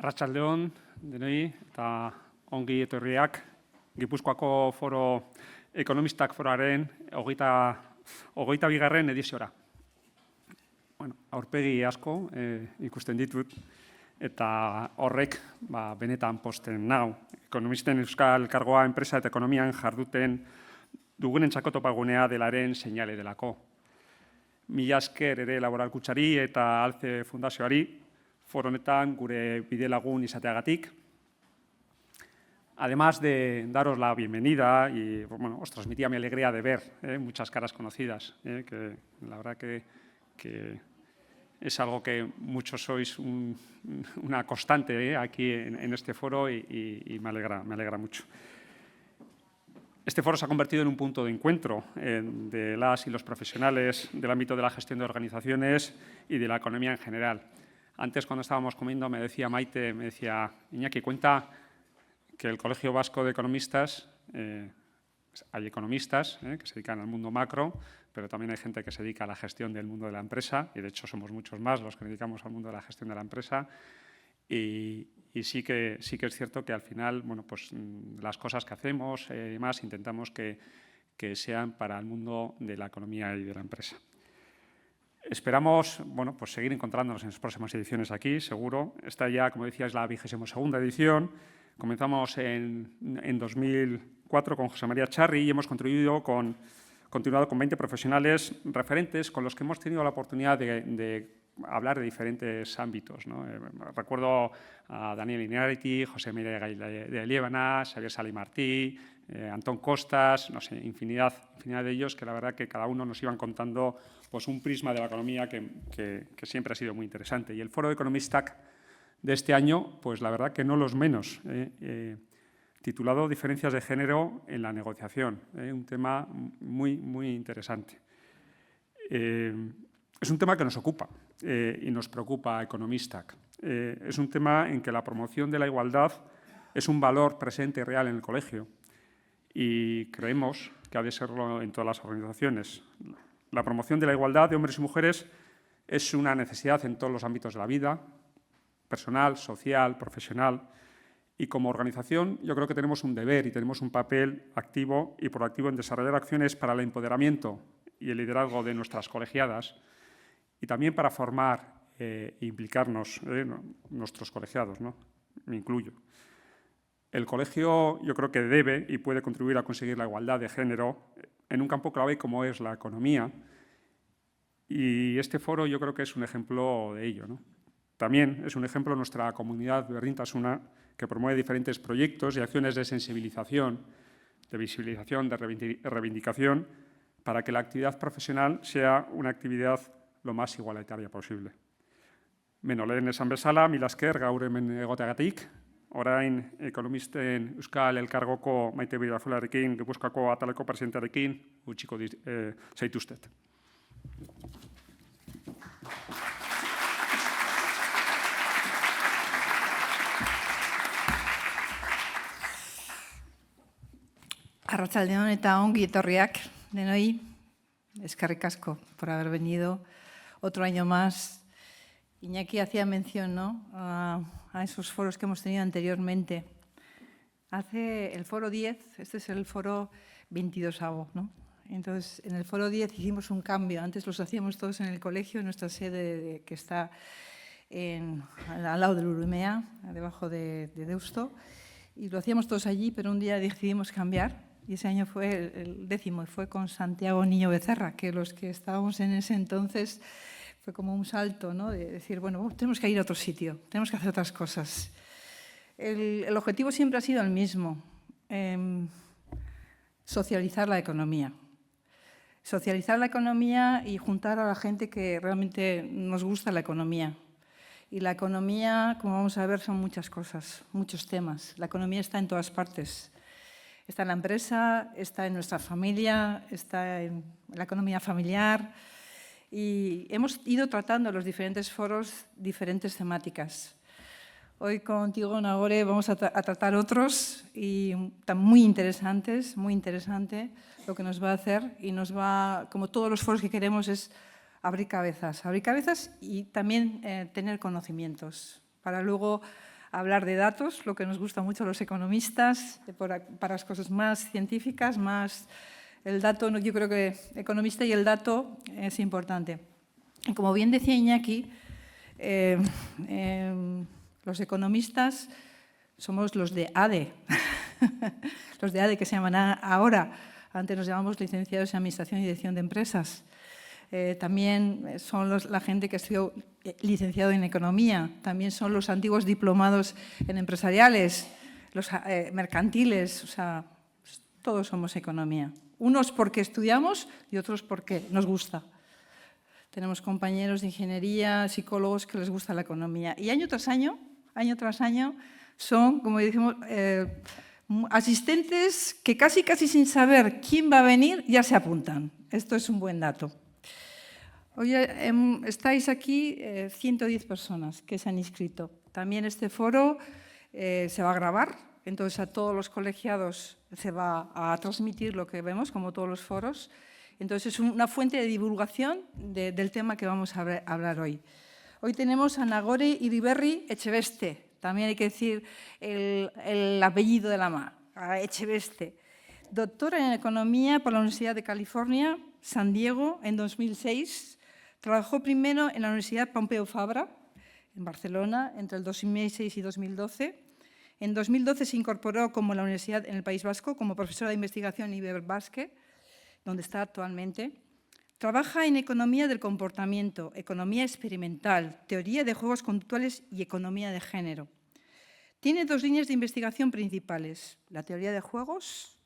Arratsaldeon denoi eta ongi etorriak Gipuzkoako Foro Ekonomistak Foroaren 22. ediziora. Aurpegi asko ikusten ditut eta horrek benetan pozten nau. Ekonomisten Euskal Elkargoa enpresa eta ekonomian jarduten dugunentzako topagunea delaren seinale delako. Mila esker ere Laboralkuntzari eta Alce Fundazioari foro honetan gure bidelagun izateagatik. Además de daros la bienvenida y os transmitía mi alegría de ver muchas caras conocidas, que la verdad que es algo que muchos sois una constante aquí en este foro y me alegra mucho. Este foro se ha convertido en un punto de encuentro de las y los profesionales del ámbito de la gestión de organizaciones y de la economía en general. Antes, cuando estábamos comiendo, me decía Maite, Iñaki, cuenta que el Colegio Vasco de Economistas, hay economistas que se dedican al mundo macro, pero también hay gente que se dedica a la gestión del mundo de la empresa, y de hecho somos muchos más los que nos dedicamos al mundo de la gestión de la empresa. Y sí que es cierto que al final, las cosas que hacemos y más intentamos que sean para el mundo de la economía y de la empresa. Esperamos seguir encontrándonos en las próximas ediciones aquí, seguro. Esta ya, como decía, es la 22ª edición. Comenzamos en 2004 con José María Charri y hemos continuado con 20 profesionales referentes con los que hemos tenido la oportunidad de hablar de diferentes ámbitos, ¿no? Recuerdo a Daniel Inarriti, José María de Liébana, Xavier Salimartí, Antón Costas, no sé, infinidad de ellos que la verdad que cada uno nos iban contando un prisma de la economía que siempre ha sido muy interesante. Y el Foro de Economistak de este año, la verdad que no los menos, titulado Diferencias de género en la negociación, un tema muy interesante. Es un tema que nos ocupa y nos preocupa a Economistak. Es un tema en que la promoción de la igualdad es un valor presente y real en el colegio y creemos que ha de serlo en todas las organizaciones. La promoción de la igualdad de hombres y mujeres es una necesidad en todos los ámbitos de la vida, personal, social, profesional. Y como organización yo creo que tenemos un deber y tenemos un papel activo y proactivo en desarrollar acciones para el empoderamiento y el liderazgo de nuestras colegiadas y también para formar e implicarnos nuestros colegiados, ¿no? Me incluyo. El colegio yo creo que debe y puede contribuir a conseguir la igualdad de género en un campo clave como es la economía y este foro yo creo que es un ejemplo de ello, ¿no? También es un ejemplo nuestra comunidad Berdintasuna que promueve diferentes proyectos y acciones de sensibilización, de visibilización, de reivindicación para que la actividad profesional sea una actividad lo más igualitaria posible. Lehen esan bezala, mila esker gaur hemen egoteagatik. Orain ekonomisten Euskal Elkargoko Maite Bidafularekin, Gipuzkoako ataleko presidentearekin utziko zaituztet. Arratsaldeon eta ongi etorriak denoi. Eskerrik asko por haber venido otro año más. Iñaki hacía mención, ¿no?, a esos foros que hemos tenido anteriormente. Hace el foro 10, este es el foro 22º, ¿no? Entonces, en el foro 10 hicimos un cambio. Antes los hacíamos todos en el colegio, en nuestra sede que está al lado del Urumea, debajo de Deusto, y lo hacíamos todos allí, pero un día decidimos cambiar. Y ese año fue el 10º y fue con Santiago Niño Becerra, que los que estábamos en ese entonces fue como un salto, ¿no?, de decir, tenemos que ir a otro sitio, tenemos que hacer otras cosas. El objetivo siempre ha sido el mismo, socializar la economía. Socializar la economía y juntar a la gente que realmente nos gusta la economía. Y la economía, como vamos a ver, son muchas cosas, muchos temas. La economía está en todas partes. Está en la empresa, está en nuestra familia, está en la economía familiar y hemos ido tratando en los diferentes foros diferentes temáticas. Hoy contigo, Nagore, vamos a tratar otros y están muy interesantes, muy interesante lo que nos va a hacer y nos va, como todos los foros que queremos, es abrir cabezas y también tener conocimientos para luego hablar de datos, lo que nos gusta mucho a los economistas, para las cosas más científicas, más el dato, yo creo que economista y el dato es importante. Y como bien decía Iñaki, los economistas somos los de ADE, los de ADE que se llaman ahora, antes nos llamamos licenciados en Administración y Dirección de Empresas. También son la gente que ha sido licenciado en Economía, también son los antiguos diplomados en empresariales, los mercantiles, o sea, todos somos economía. Unos porque estudiamos y otros porque nos gusta. Tenemos compañeros de ingeniería, psicólogos que les gusta la economía. Y año tras año son, como decimos, asistentes que casi sin saber quién va a venir ya se apuntan. Esto es un buen dato. Hoy estáis aquí 110 personas que se han inscrito. También este foro se va a grabar, entonces a todos los colegiados se va a transmitir lo que vemos, como todos los foros. Entonces es una fuente de divulgación del tema que vamos a hablar hoy. Hoy tenemos a Nagore Iriberri Echeveste, también hay que decir el apellido de la ma, Echeveste. Doctora en Economía por la Universidad de California, San Diego, en 2006. Trabajó primero en la Universidad Pompeu Fabra, en Barcelona, entre el 2006 y 2012. En 2012 se incorporó como la Universidad en el País Vasco como profesora de investigación en Iberbasque, donde está actualmente. Trabaja en economía del comportamiento, economía experimental, teoría de juegos conductuales y economía de género. Tiene dos líneas de investigación principales, la teoría de juegos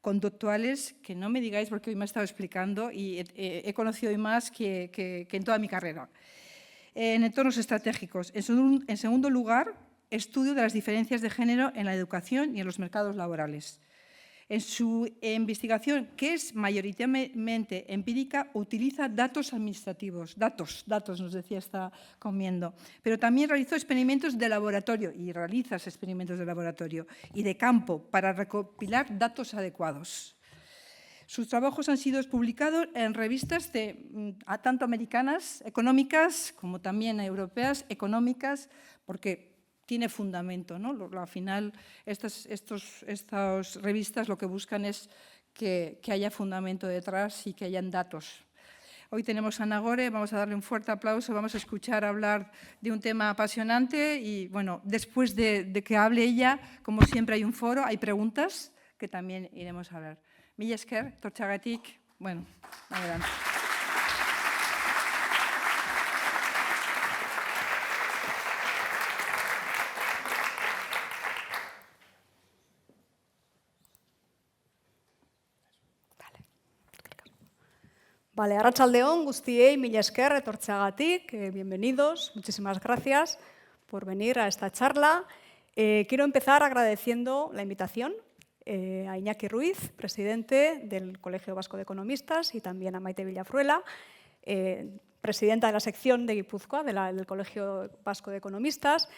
conductuales, que no me digáis porque hoy me he estado explicando y he conocido hoy más que en toda mi carrera, en entornos estratégicos. En segundo lugar, estudio de las diferencias de género en la educación y en los mercados laborales. En su investigación, que es mayoritariamente empírica, utiliza datos administrativos, datos nos decía, está comiendo, pero también realizó experimentos de laboratorio y realiza experimentos de laboratorio y de campo para recopilar datos adecuados. Sus trabajos han sido publicados en revistas tanto americanas, económicas, como también europeas, económicas, porque tiene fundamento, ¿no? Al final, estas revistas lo que buscan es que haya fundamento detrás y que hayan datos. Hoy tenemos a Nagore, vamos a darle un fuerte aplauso, vamos a escuchar hablar de un tema apasionante y, bueno, después de que hable ella, como siempre hay un foro, hay preguntas que también iremos a hablar. Mila esker, tortxagatik, bueno, adelante. Vale, arratsaldeon guztiei, mila esker etortzeagatik, bienvenidos, muchísimas gracias por venir a esta charla. Quiero empezar agradeciendo la invitación a Iñaki Ruiz, presidente del Colegio Vasco de Economistas, y también a Maite Villafruela, presidenta de la sección de Guipúzcoa del Colegio Vasco de Economistas.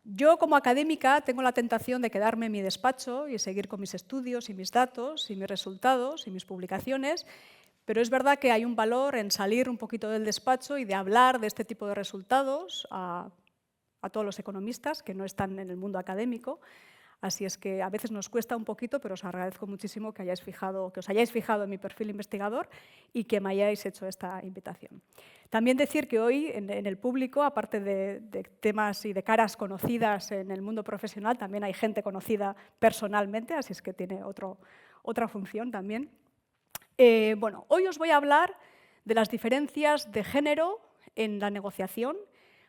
Yo, como académica, tengo la tentación de quedarme en mi despacho y seguir con mis estudios y mis datos y mis resultados y mis publicaciones, pero es verdad que hay un valor en salir un poquito del despacho y de hablar de este tipo de resultados a todos los economistas que no están en el mundo académico. Así es que a veces nos cuesta un poquito, pero os agradezco muchísimo que os hayáis fijado en mi perfil investigador y que me hayáis hecho esta invitación. También decir que hoy en el público, aparte de temas y de caras conocidas en el mundo profesional, también hay gente conocida personalmente, así es que tiene otra función también. Bueno, hoy os voy a hablar de las diferencias de género en la negociación.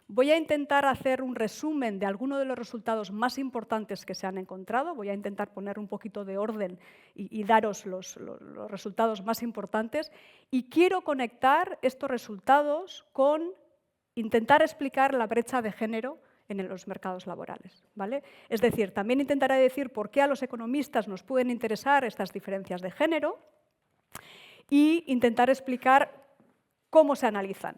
Voy a intentar hacer un resumen de algunos de los resultados más importantes que se han encontrado. Voy a intentar poner un poquito de orden y daros los resultados más importantes. Y quiero conectar estos resultados con intentar explicar la brecha de género en los mercados laborales, ¿vale? Es decir, también intentaré decir por qué a los economistas nos pueden interesar estas diferencias de género y intentar explicar cómo se analizan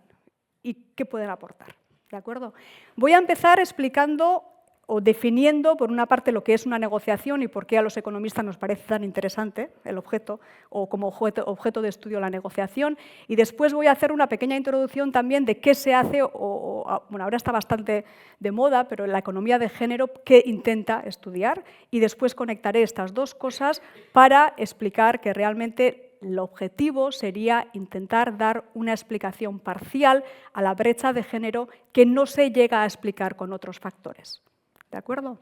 y qué pueden aportar. ¿De acuerdo? Voy a empezar explicando o definiendo, por una parte, lo que es una negociación y por qué a los economistas nos parece tan interesante el objeto, o como objeto de estudio la negociación. Y después voy a hacer una pequeña introducción también de qué se hace, bueno, ahora está bastante de moda, pero la economía de género, qué intenta estudiar. Y después conectaré estas dos cosas para explicar que realmente el objetivo sería intentar dar una explicación parcial a la brecha de género que no se llega a explicar con otros factores. ¿De acuerdo?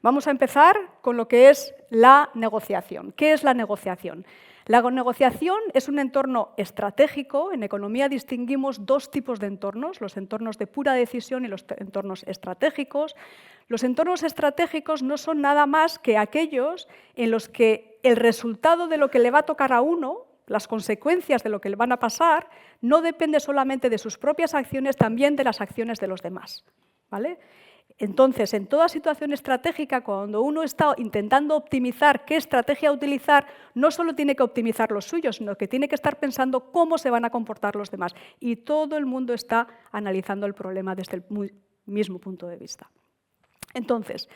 Vamos a empezar con lo que es la negociación. ¿Qué es la negociación? La negociación es un entorno estratégico. En economía distinguimos dos tipos de entornos, los entornos de pura decisión y los entornos estratégicos. Los entornos estratégicos no son nada más que aquellos en los que el resultado de lo que le va a tocar a uno, las consecuencias de lo que le van a pasar, no depende solamente de sus propias acciones, también de las acciones de los demás. ¿Vale? Entonces, en toda situación estratégica, cuando uno está intentando optimizar qué estrategia utilizar, no solo tiene que optimizar los suyos, sino que tiene que estar pensando cómo se van a comportar los demás. Y todo el mundo está analizando el problema desde el mismo punto de vista. Entonces,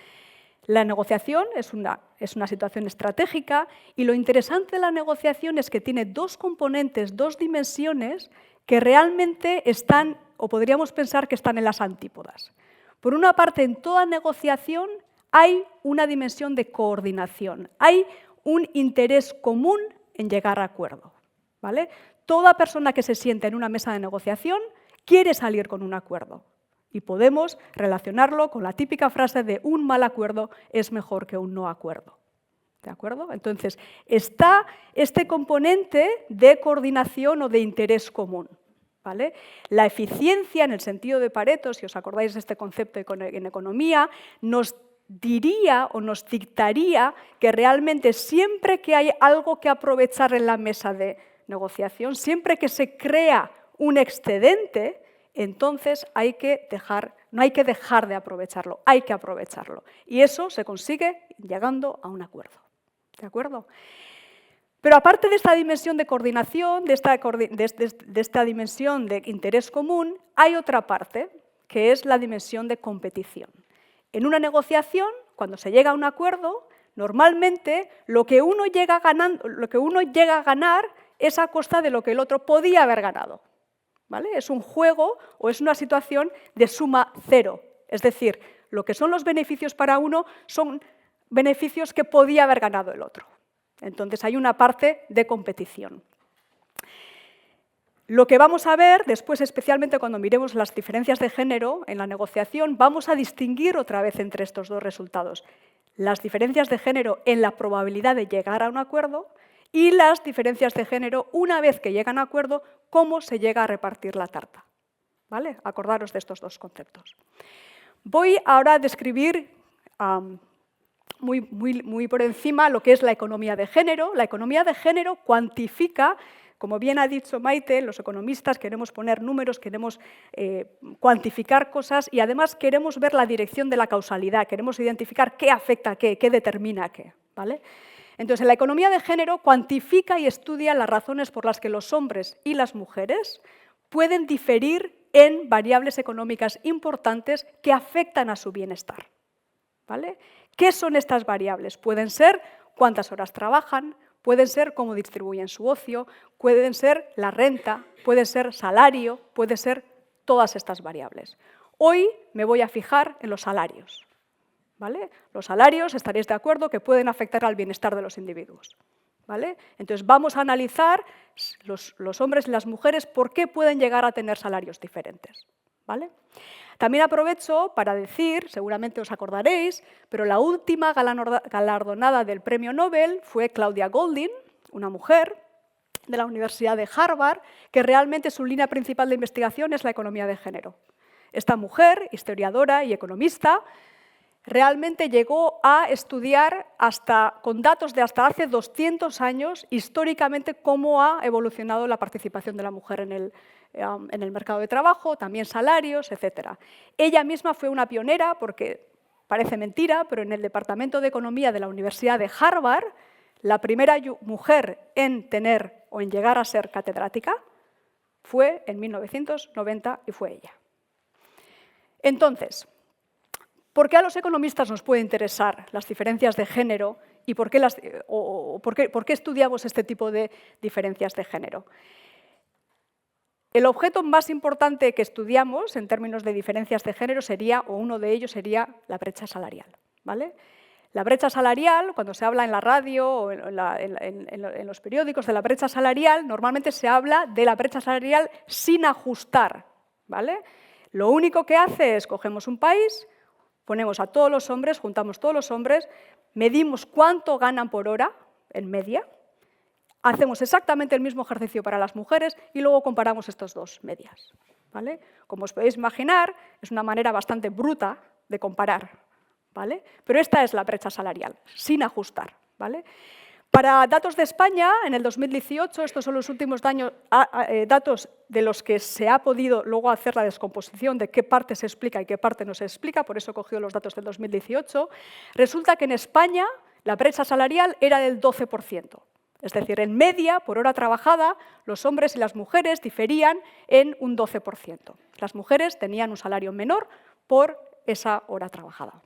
la negociación es una situación estratégica y lo interesante de la negociación es que tiene dos componentes, dos dimensiones que realmente están, o podríamos pensar que están en las antípodas. Por una parte, en toda negociación hay una dimensión de coordinación, hay un interés común en llegar a acuerdo. ¿Vale? Toda persona que se sienta en una mesa de negociación quiere salir con un acuerdo y podemos relacionarlo con la típica frase de un mal acuerdo es mejor que un no acuerdo. ¿De acuerdo? Entonces, está este componente de coordinación o de interés común. ¿Vale? La eficiencia, en el sentido de Pareto, si os acordáis de este concepto en economía, nos diría o nos dictaría que realmente siempre que hay algo que aprovechar en la mesa de negociación, siempre que se crea un excedente, entonces no hay que dejar de aprovecharlo, hay que aprovecharlo. Y eso se consigue llegando a un acuerdo. ¿De acuerdo? Pero aparte de esta dimensión de coordinación, de esta dimensión de interés común, hay otra parte, que es la dimensión de competición. En una negociación, cuando se llega a un acuerdo, normalmente lo que uno llega a ganar es a costa de lo que el otro podía haber ganado. ¿Vale? Es un juego o es una situación de suma cero. Es decir, lo que son los beneficios para uno son beneficios que podía haber ganado el otro. Entonces hay una parte de competición. Lo que vamos a ver después, especialmente cuando miremos las diferencias de género en la negociación, vamos a distinguir otra vez entre estos dos resultados. Las diferencias de género en la probabilidad de llegar a un acuerdo y las diferencias de género una vez que llegan a acuerdo, cómo se llega a repartir la tarta. ¿Vale? Acordaros de estos dos conceptos. Voy ahora a describir muy por encima lo que es la economía de género. La economía de género cuantifica, como bien ha dicho Maite, los economistas queremos poner números, queremos cuantificar cosas y además queremos ver la dirección de la causalidad, queremos identificar qué afecta a qué determina a qué. ¿Vale? Entonces, la economía de género cuantifica y estudia las razones por las que los hombres y las mujeres pueden diferir en variables económicas importantes que afectan a su bienestar. ¿Vale? ¿Qué son estas variables? Pueden ser cuántas horas trabajan, pueden ser cómo distribuyen su ocio, pueden ser la renta, puede ser salario, puede ser todas estas variables. Hoy me voy a fijar en los salarios. ¿Vale? Los salarios, estaréis de acuerdo, que pueden afectar al bienestar de los individuos. ¿Vale? Entonces vamos a analizar los hombres y las mujeres por qué pueden llegar a tener salarios diferentes. ¿Vale? También aprovecho para decir, seguramente os acordaréis, pero la última galardonada del Premio Nobel fue Claudia Goldin, una mujer de la Universidad de Harvard, que realmente su línea principal de investigación es la economía de género. Esta mujer, historiadora y economista, realmente llegó a estudiar con datos de hasta hace 200 años históricamente cómo ha evolucionado la participación de la mujer en el mercado de trabajo, también salarios, etc. Ella misma fue una pionera, porque parece mentira, pero en el Departamento de Economía de la Universidad de Harvard, la primera mujer en tener o en llegar a ser catedrática fue en 1990 y fue ella. Entonces, ¿Por qué a los economistas nos puede interesar las diferencias de género y por qué estudiamos este tipo de diferencias de género? El objeto más importante que estudiamos en términos de diferencias de género sería, o uno de ellos sería, la brecha salarial, ¿vale? La brecha salarial, cuando se habla en la radio o en los periódicos de la brecha salarial, normalmente se habla de la brecha salarial sin ajustar, ¿vale? Lo único que hace es, cogemos un país, ponemos a todos los hombres, juntamos todos los hombres, medimos cuánto ganan por hora, en media, hacemos exactamente el mismo ejercicio para las mujeres y luego comparamos estas dos medias, ¿vale? Como os podéis imaginar, es una manera bastante bruta de comparar, ¿vale? Pero esta es la brecha salarial, sin ajustar, ¿vale? Para datos de España, en el 2018, estos son los últimos datos de los que se ha podido luego hacer la descomposición de qué parte se explica y qué parte no se explica, por eso he cogido los datos del 2018, resulta que en España la brecha salarial era del 12%. Es decir, en media, por hora trabajada, los hombres y las mujeres diferían en un 12%. Las mujeres tenían un salario menor por esa hora trabajada.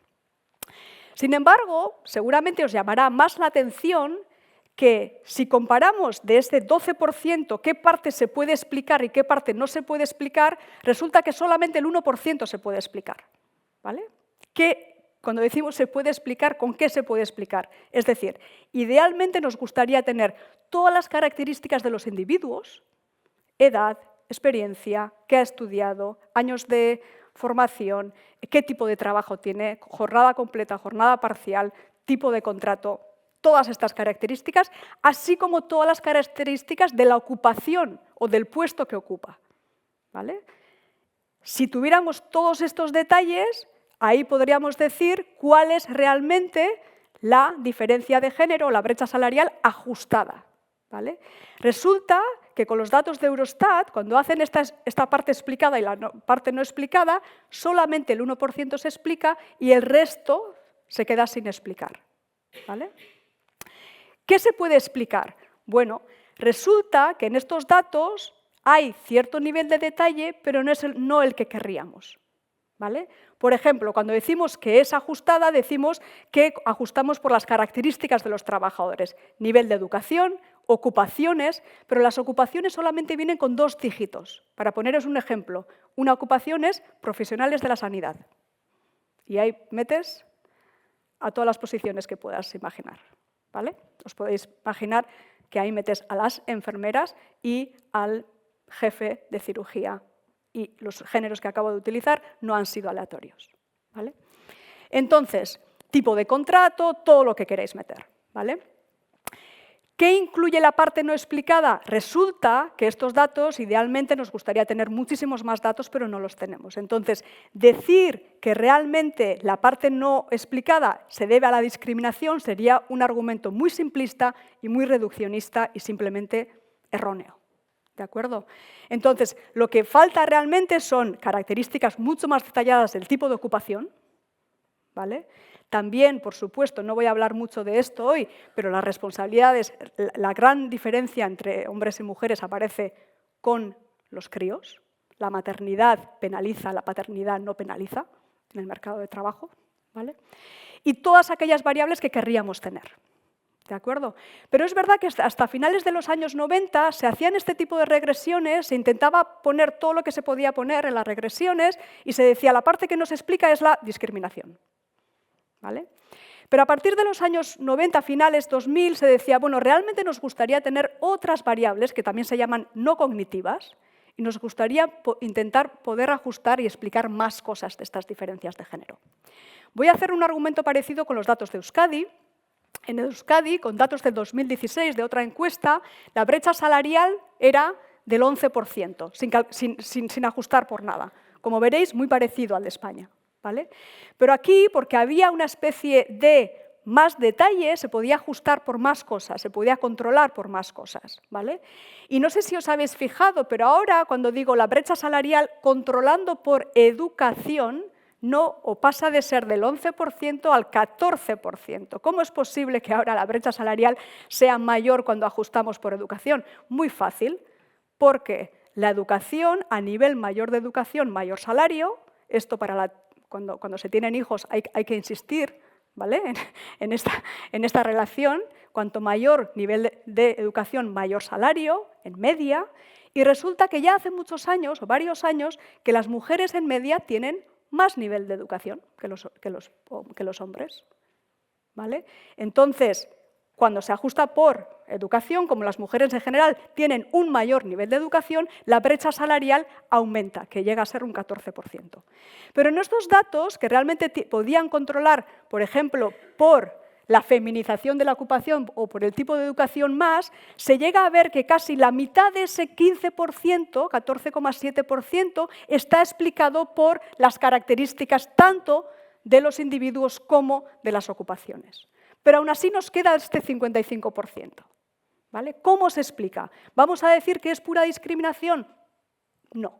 Sin embargo, seguramente os llamará más la atención que si comparamos de este 12% qué parte se puede explicar y qué parte no se puede explicar, resulta que solamente el 1% se puede explicar, ¿vale? Cuando decimos se puede explicar, ¿con qué se puede explicar? Es decir, idealmente nos gustaría tener todas las características de los individuos, edad, experiencia, qué ha estudiado, años de formación, qué tipo de trabajo tiene, jornada completa, jornada parcial, tipo de contrato, todas estas características, así como todas las características de la ocupación o del puesto que ocupa, ¿vale? Si tuviéramos todos estos detalles, ahí podríamos decir cuál es realmente la diferencia de género o la brecha salarial ajustada, ¿vale? Resulta que con los datos de Eurostat, cuando hacen esta parte explicada y la parte no explicada, solamente el 1% se explica y el resto se queda sin explicar, ¿vale? ¿Qué se puede explicar? Bueno, resulta que en estos datos hay cierto nivel de detalle, pero no es el que querríamos, ¿vale? Por ejemplo, cuando decimos que es ajustada, decimos que ajustamos por las características de los trabajadores, nivel de educación, ocupaciones, pero las ocupaciones solamente vienen con 2 dígitos. Para poneros un ejemplo, una ocupación es profesionales de la sanidad. Y ahí metes a todas las posiciones que puedas imaginar, ¿vale? Os podéis imaginar que ahí metes a las enfermeras y al jefe de cirugía. Y los géneros que acabo de utilizar no han sido aleatorios, ¿vale? Entonces, tipo de contrato, todo lo que queréis meter, ¿vale? ¿Qué incluye la parte no explicada? Resulta que estos datos, idealmente nos gustaría tener muchísimos más datos, pero no los tenemos. Entonces, decir que realmente la parte no explicada se debe a la discriminación sería un argumento muy simplista y muy reduccionista y simplemente erróneo. ¿De acuerdo? Entonces, lo que falta realmente son características mucho más detalladas del tipo de ocupación, ¿vale? También, por supuesto, no voy a hablar mucho de esto hoy, pero las responsabilidades, la gran diferencia entre hombres y mujeres aparece con los críos. La maternidad penaliza, la paternidad no penaliza en el mercado de trabajo, ¿vale? Y todas aquellas variables que querríamos tener. ¿De acuerdo? Pero es verdad que hasta finales de los años 90 se hacían este tipo de regresiones, se intentaba poner todo lo que se podía poner en las regresiones y se decía la parte que no se explica es la discriminación, ¿vale? Pero a partir de los años 90, finales 2000, se decía, bueno, realmente nos gustaría tener otras variables que también se llaman no cognitivas y nos gustaría intentar poder ajustar y explicar más cosas de estas diferencias de género. Voy a hacer un argumento parecido con los datos de Euskadi. En Euskadi, con datos del 2016 de otra encuesta, la brecha salarial era del 11%, sin ajustar por nada. Como veréis, muy parecido al de España, ¿vale? Pero aquí, porque había una especie de más detalle, se podía ajustar por más cosas, se podía controlar por más cosas, ¿vale? Y no sé si os habéis fijado, pero ahora, cuando digo la brecha salarial controlando por educación, no, o pasa de ser del 11% al 14%. ¿Cómo es posible que ahora la brecha salarial sea mayor cuando ajustamos por educación? Muy fácil, porque la educación, a nivel mayor de educación, mayor salario, esto para la cuando se tienen hijos hay que insistir, ¿vale? en esta relación. Cuanto mayor nivel de educación, mayor salario, en media. Y resulta que ya hace muchos años, o varios años, que las mujeres en media tienen más nivel de educación que los hombres. ¿Vale? Entonces, cuando se ajusta por educación, como las mujeres en general tienen un mayor nivel de educación, la brecha salarial aumenta, que llega a ser un 14%. Pero en estos datos, que realmente podían controlar, por ejemplo, por la feminización de la ocupación o por el tipo de educación más, se llega a ver que casi la mitad de ese 15%, 14,7%, está explicado por las características tanto de los individuos como de las ocupaciones. Pero aún así nos queda este 55%. ¿Vale? ¿Cómo se explica? ¿Vamos a decir que es pura discriminación? No.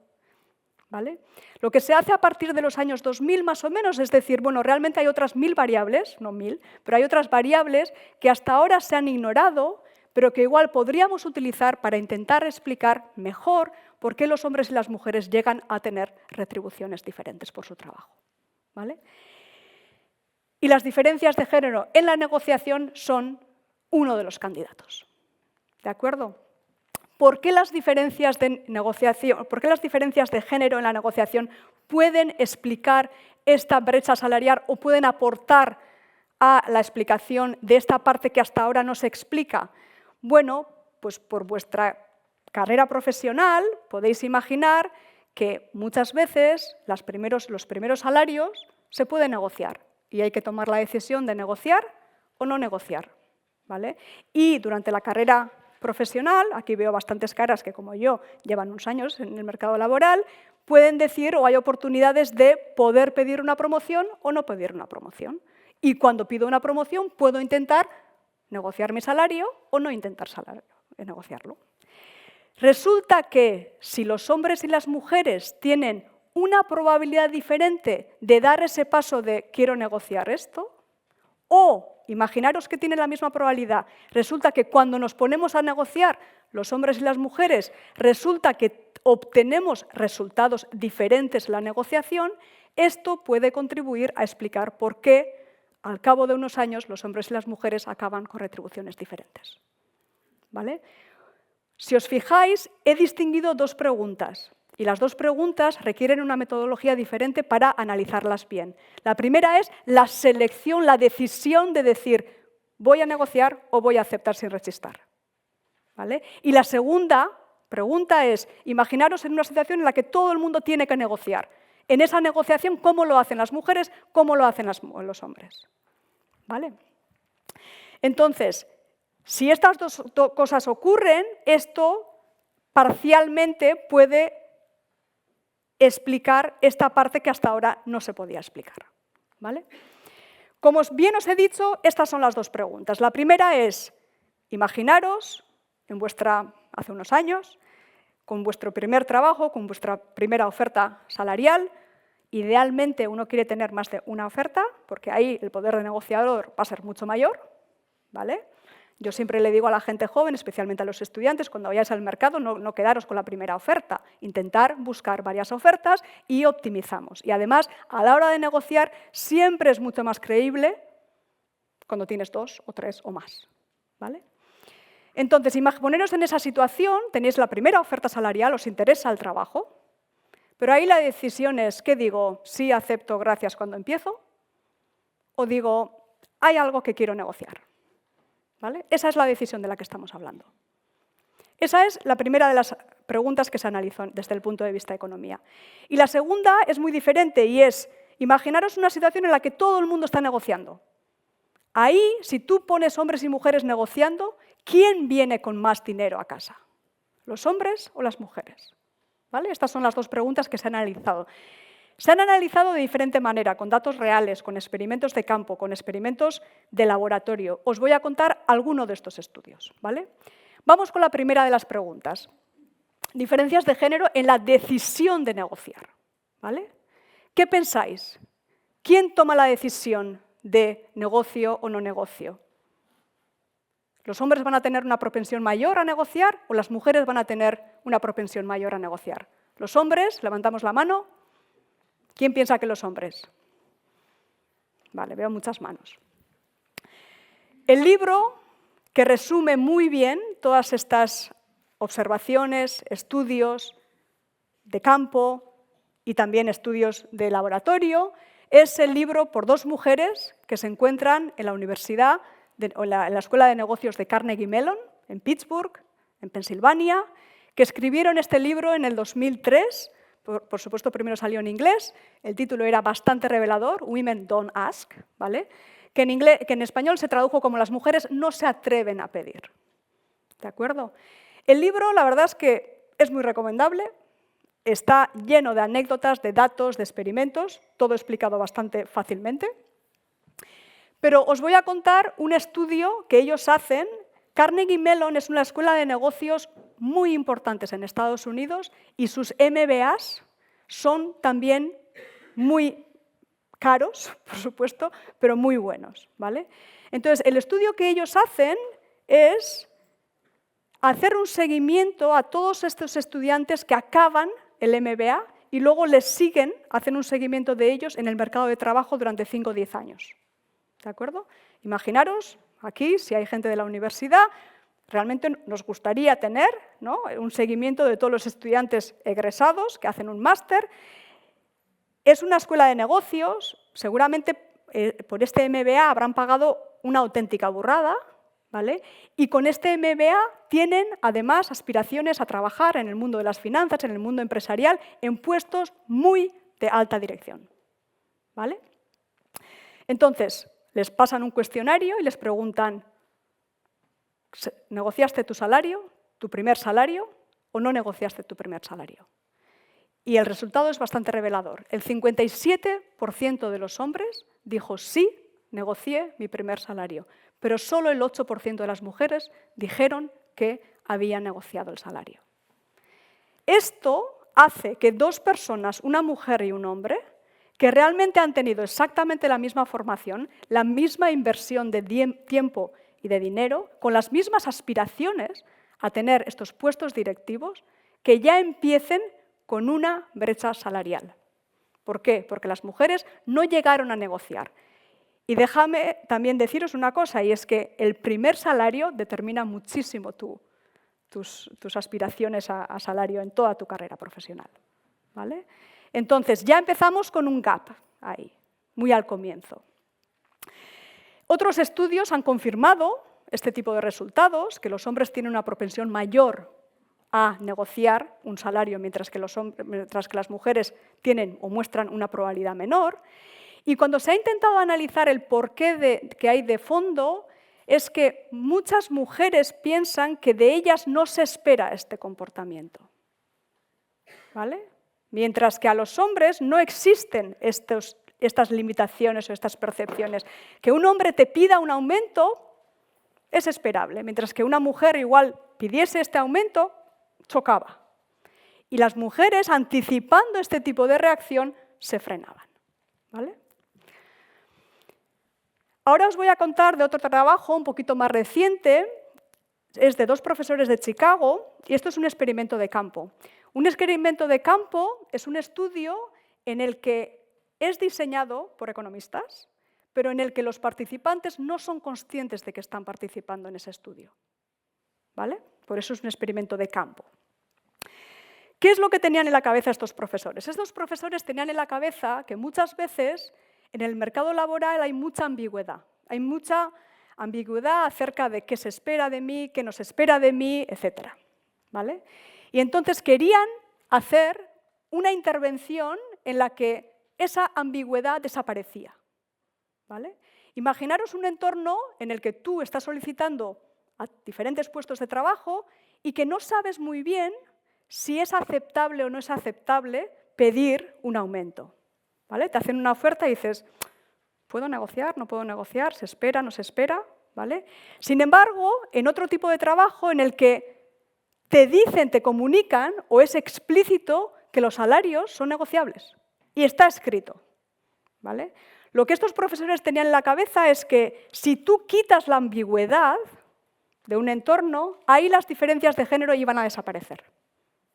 ¿Vale? Lo que se hace a partir de los años 2000 más o menos es decir, bueno, realmente hay otras 1000 variables, no 1000, pero hay otras variables que hasta ahora se han ignorado, pero que igual podríamos utilizar para intentar explicar mejor por qué los hombres y las mujeres llegan a tener retribuciones diferentes por su trabajo. ¿Vale? Y las diferencias de género en la negociación son uno de los candidatos. ¿De acuerdo? ¿Por qué las diferencias de negociación, por qué las diferencias de género en la negociación pueden explicar esta brecha salarial o pueden aportar a la explicación de esta parte que hasta ahora no se explica? Bueno, pues por vuestra carrera profesional podéis imaginar que muchas veces los primeros salarios se pueden negociar y hay que tomar la decisión de negociar o no negociar. ¿Vale? Y durante la carrera profesional, aquí veo bastantes caras que como yo llevan unos años en el mercado laboral, pueden decir o hay oportunidades de poder pedir una promoción o no pedir una promoción. Y cuando pido una promoción puedo intentar negociar mi salario o no intentar negociarlo. Resulta que si los hombres y las mujeres tienen una probabilidad diferente de dar ese paso de quiero negociar esto, o imaginaros que tienen la misma probabilidad, resulta que cuando nos ponemos a negociar los hombres y las mujeres, resulta que obtenemos resultados diferentes en la negociación, esto puede contribuir a explicar por qué al cabo de unos años los hombres y las mujeres acaban con retribuciones diferentes. ¿Vale? Si os fijáis, he distinguido dos preguntas. Y las dos preguntas requieren una metodología diferente para analizarlas bien. La primera es la selección, la decisión de decir voy a negociar o voy a aceptar sin rechistar. ¿Vale? Y la segunda pregunta es, imaginaros en una situación en la que todo el mundo tiene que negociar. En esa negociación, ¿cómo lo hacen las mujeres? ¿Cómo lo hacen los hombres? ¿Vale? Entonces, si estas dos cosas ocurren, esto parcialmente puede explicar esta parte que hasta ahora no se podía explicar. ¿Vale? Como bien os he dicho, estas son las dos preguntas. La primera es, imaginaros, hace unos años, con vuestro primer trabajo, con vuestra primera oferta salarial, idealmente uno quiere tener más de una oferta, porque ahí el poder de negociador va a ser mucho mayor. ¿Vale? Yo siempre le digo a la gente joven, especialmente a los estudiantes, cuando vayáis al mercado, no quedaros con la primera oferta. Intentar buscar varias ofertas y optimizamos. Y además, a la hora de negociar, siempre es mucho más creíble cuando tienes 2 o 3 o más. ¿Vale? Entonces, poneros en esa situación, tenéis la primera oferta salarial, os interesa el trabajo, pero ahí la decisión es, ¿qué digo? Sí, acepto, gracias, cuando empiezo, o digo, hay algo que quiero negociar. ¿Vale? Esa es la decisión de la que estamos hablando. Esa es la primera de las preguntas que se analizó desde el punto de vista de economía. Y la segunda es muy diferente y es, imaginaros una situación en la que todo el mundo está negociando. Ahí, si tú pones hombres y mujeres negociando, ¿quién viene con más dinero a casa? ¿Los hombres o las mujeres? ¿Vale? Estas son las dos preguntas que se han analizado. Se han analizado de diferente manera, con datos reales, con experimentos de campo, con experimentos de laboratorio. Os voy a contar alguno de estos estudios. ¿Vale? Vamos con la primera de las preguntas. Diferencias de género en la decisión de negociar. ¿Vale? ¿Qué pensáis? ¿Quién toma la decisión de negocio o no negocio? ¿Los hombres van a tener una propensión mayor a negociar o las mujeres van a tener una propensión mayor a negociar? Los hombres, levantamos la mano. ¿Quién piensa que los hombres? Vale, veo muchas manos. El libro, que resume muy bien todas estas observaciones, estudios de campo y también estudios de laboratorio, es el libro por dos mujeres que se encuentran en la universidad, en la Escuela de Negocios de Carnegie Mellon, en Pittsburgh, en Pensilvania, que escribieron este libro en el 2003. Por supuesto, primero salió en inglés, el título era bastante revelador, Women Don't Ask, ¿vale? Que en español se tradujo como Las mujeres no se atreven a pedir. ¿De acuerdo? El libro, la verdad es que es muy recomendable, está lleno de anécdotas, de datos, de experimentos, todo explicado bastante fácilmente. Pero os voy a contar un estudio que ellos hacen. Carnegie Mellon es una escuela de negocios muy importantes en Estados Unidos y sus MBAs son también muy caros, por supuesto, pero muy buenos, ¿vale? Entonces, el estudio que ellos hacen es hacer un seguimiento a todos estos estudiantes que acaban el MBA y luego les siguen, hacen un seguimiento de ellos en el mercado de trabajo durante 5 o 10 años. ¿De acuerdo? Imaginaros, aquí, si hay gente de la universidad, realmente nos gustaría tener, ¿no?, un seguimiento de todos los estudiantes egresados que hacen un máster. Es una escuela de negocios, seguramente por este MBA habrán pagado una auténtica burrada, ¿vale? Y con este MBA tienen, además, aspiraciones a trabajar en el mundo de las finanzas, en el mundo empresarial, en puestos muy de alta dirección, ¿vale? Entonces, les pasan un cuestionario y les preguntan, ¿negociaste tu salario, tu primer salario, o no negociaste tu primer salario? Y el resultado es bastante revelador. El 57% de los hombres dijo sí, negocié mi primer salario, pero solo el 8% de las mujeres dijeron que habían negociado el salario. Esto hace que dos personas, una mujer y un hombre, que realmente han tenido exactamente la misma formación, la misma inversión de tiempo y de dinero, con las mismas aspiraciones a tener estos puestos directivos, que ya empiecen con una brecha salarial. ¿Por qué? Porque las mujeres no llegaron a negociar. Y déjame también deciros una cosa, y es que el primer salario determina muchísimo tus aspiraciones a salario en toda tu carrera profesional, ¿vale? Entonces, ya empezamos con un gap ahí, muy al comienzo. Otros estudios han confirmado este tipo de resultados, que los hombres tienen una propensión mayor a negociar un salario, mientras que las mujeres tienen o muestran una probabilidad menor. Y cuando se ha intentado analizar el porqué que hay de fondo, es que muchas mujeres piensan que de ellas no se espera este comportamiento, ¿vale? Mientras que a los hombres no existen estas limitaciones o estas percepciones. Que un hombre te pida un aumento es esperable, mientras que una mujer igual pidiese este aumento, chocaba. Y las mujeres, anticipando este tipo de reacción, se frenaban, ¿vale? Ahora os voy a contar de otro trabajo un poquito más reciente. Es de dos profesores de Chicago y esto es un experimento de campo. Un experimento de campo es un estudio en el que es diseñado por economistas, pero en el que los participantes no son conscientes de que están participando en ese estudio, ¿vale? Por eso es un experimento de campo. ¿Qué es lo que tenían en la cabeza estos profesores? Estos profesores tenían en la cabeza que muchas veces en el mercado laboral hay mucha ambigüedad. Hay mucha ambigüedad acerca de qué se espera de mí, qué no se espera de mí, etc., ¿vale? Y entonces querían hacer una intervención en la que esa ambigüedad desaparecía, ¿vale? Imaginaros un entorno en el que tú estás solicitando a diferentes puestos de trabajo y que no sabes muy bien si es aceptable o no es aceptable pedir un aumento, ¿vale? Te hacen una oferta y dices, ¿puedo negociar? ¿No puedo negociar? ¿Se espera? ¿No se espera? ¿Vale? Sin embargo, en otro tipo de trabajo en el que te dicen, te comunican o es explícito que los salarios son negociables y está escrito, ¿vale? Lo que estos profesores tenían en la cabeza es que si tú quitas la ambigüedad de un entorno, ahí las diferencias de género iban a desaparecer,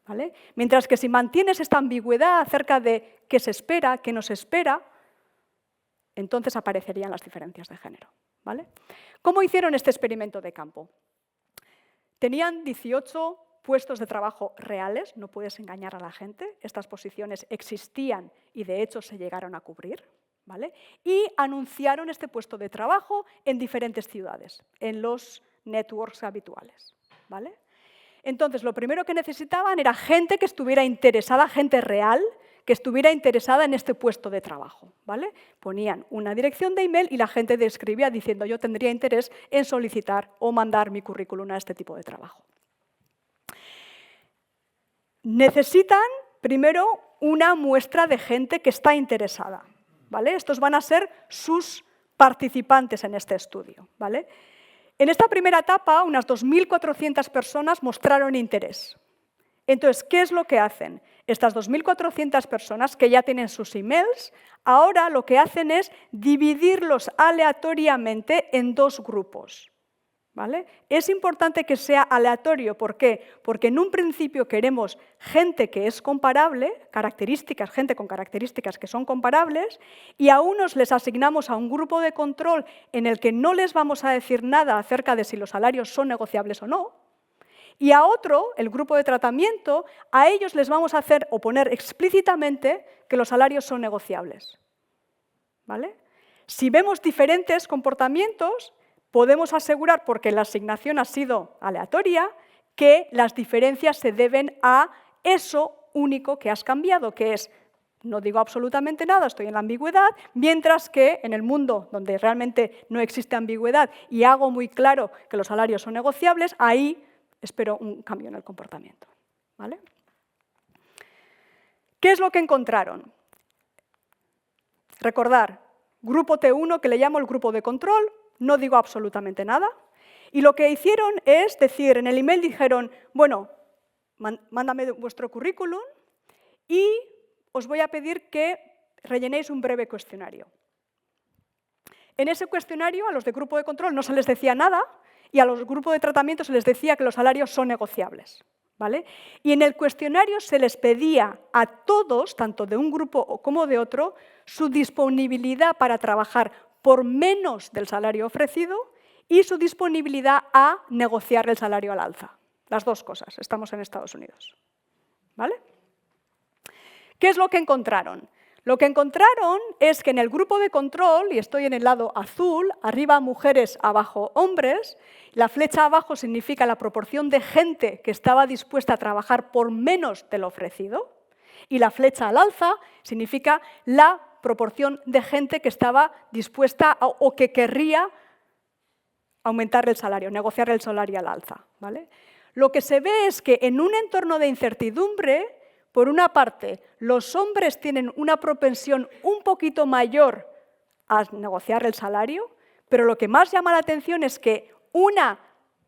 ¿vale? Mientras que si mantienes esta ambigüedad acerca de qué se espera, qué no se espera, Entonces aparecerían las diferencias de género, ¿vale? ¿Cómo hicieron este experimento de campo? Tenían 18 puestos de trabajo reales, no puedes engañar a la gente, estas posiciones existían y de hecho se llegaron a cubrir, ¿vale? Y anunciaron este puesto de trabajo en diferentes ciudades, en los networks habituales, ¿vale? Entonces, lo primero que necesitaban era gente que estuviera interesada, gente real, que estuviera interesada en este puesto de trabajo, ¿vale? Ponían una dirección de email y la gente describía diciendo yo tendría interés en solicitar o mandar mi currículum a este tipo de trabajo. Necesitan, primero, una muestra de gente que está interesada, ¿vale? Estos van a ser sus participantes en este estudio, ¿vale? En esta primera etapa, unas 2.400 personas mostraron interés. Entonces, ¿qué es lo que hacen? Estas 2.400 personas que ya tienen sus emails, ahora lo que hacen es dividirlos aleatoriamente en 2 grupos, ¿vale? Es importante que sea aleatorio. ¿Por qué? Porque en un principio queremos gente que es comparable, gente con características que son comparables, y a unos les asignamos a un grupo de control en el que no les vamos a decir nada acerca de si los salarios son negociables o no, y a otro, el grupo de tratamiento, a ellos les vamos a hacer o poner explícitamente que los salarios son negociables, ¿vale? Si vemos diferentes comportamientos, podemos asegurar, porque la asignación ha sido aleatoria, que las diferencias se deben a eso único que has cambiado, que es, no digo absolutamente nada, estoy en la ambigüedad, mientras que en el mundo donde realmente no existe ambigüedad y hago muy claro que los salarios son negociables, ahí espero un cambio en el comportamiento, ¿vale? ¿Qué es lo que encontraron? Recordar, grupo T1, que le llamo el grupo de control, no digo absolutamente nada, y lo que hicieron es decir, en el email dijeron, bueno, mándame vuestro currículum y os voy a pedir que rellenéis un breve cuestionario. En ese cuestionario, a los de grupo de control no se les decía nada, y a los grupos de tratamiento se les decía que los salarios son negociables, ¿vale? Y en el cuestionario se les pedía a todos, tanto de un grupo como de otro, su disponibilidad para trabajar por menos del salario ofrecido y su disponibilidad a negociar el salario al alza. Las 2 cosas, estamos en Estados Unidos, ¿vale? ¿Qué es lo que encontraron? Lo que encontraron es que en el grupo de control, y estoy en el lado azul, arriba mujeres, abajo hombres, la flecha abajo significa la proporción de gente que estaba dispuesta a trabajar por menos de lo ofrecido, y la flecha al alza significa la proporción de gente que estaba dispuesta o que querría aumentar el salario, negociar el salario al alza, ¿vale? Lo que se ve es que en un entorno de incertidumbre, por una parte, los hombres tienen una propensión un poquito mayor a negociar el salario, pero lo que más llama la atención es que una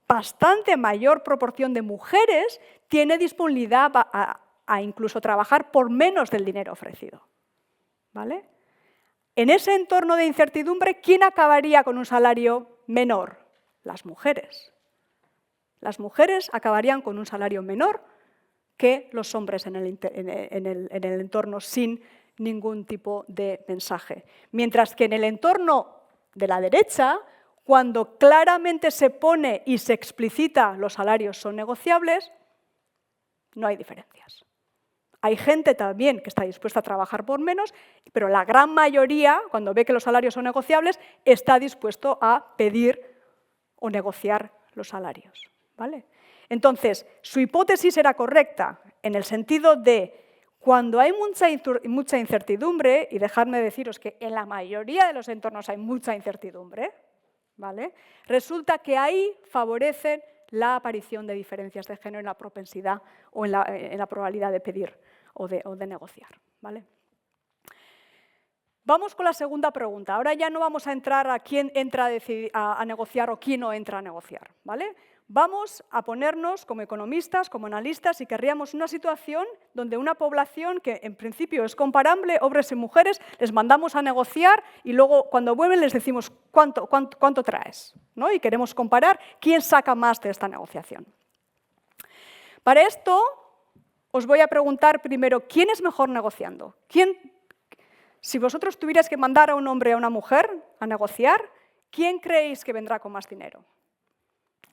bastante mayor proporción de mujeres tiene disponibilidad a incluso trabajar por menos del dinero ofrecido, ¿vale? En ese entorno de incertidumbre, ¿quién acabaría con un salario menor? Las mujeres. Las mujeres acabarían con un salario menor que los hombres en el entorno sin ningún tipo de mensaje. Mientras que en el entorno de la derecha, cuando claramente se pone y se explicita los salarios son negociables, no hay diferencias. Hay gente también que está dispuesta a trabajar por menos, pero la gran mayoría, cuando ve que los salarios son negociables, está dispuesto a pedir o negociar los salarios, ¿vale? Entonces, su hipótesis era correcta en el sentido de cuando hay mucha incertidumbre, y dejadme deciros que en la mayoría de los entornos hay mucha incertidumbre, ¿vale? Resulta que ahí favorecen la aparición de diferencias de género en la propensidad o en la probabilidad de pedir o de negociar, ¿vale? Vamos con la segunda pregunta. Ahora ya no vamos a entrar a quién entra a negociar o quién no entra a negociar, ¿vale? Vamos a ponernos como economistas, como analistas, y querríamos una situación donde una población que en principio es comparable, hombres y mujeres, les mandamos a negociar y luego cuando vuelven les decimos ¿cuánto traes? ¿No? Y queremos comparar quién saca más de esta negociación. Para esto os voy a preguntar primero, ¿quién es mejor negociando? si vosotros tuvierais que mandar a un hombre o a una mujer a negociar, ¿quién creéis que vendrá con más dinero?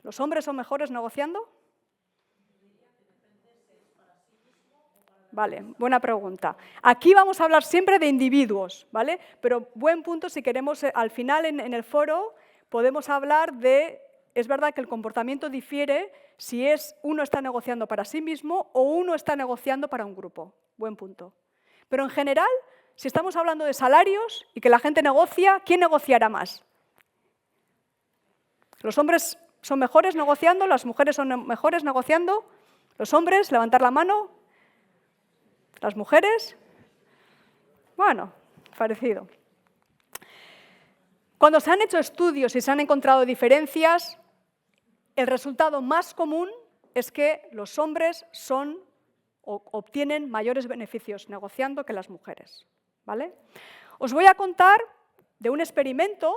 ¿Los hombres son mejores negociando? Vale, buena pregunta. Aquí vamos a hablar siempre de individuos, ¿vale? Pero buen punto si queremos, al final en el foro podemos hablar de, es verdad que el comportamiento difiere si uno está negociando para sí mismo o uno está negociando para un grupo. Buen punto. Pero en general, si estamos hablando de salarios y que la gente negocia, ¿quién negociará más? ¿Los hombres son mejores negociando? ¿Las mujeres son mejores negociando? ¿Los hombres? Levantar la mano. ¿Las mujeres? Bueno, parecido. Cuando se han hecho estudios y se han encontrado diferencias, el resultado más común es que los hombres obtienen mayores beneficios negociando que las mujeres, ¿vale? Os voy a contar de un experimento,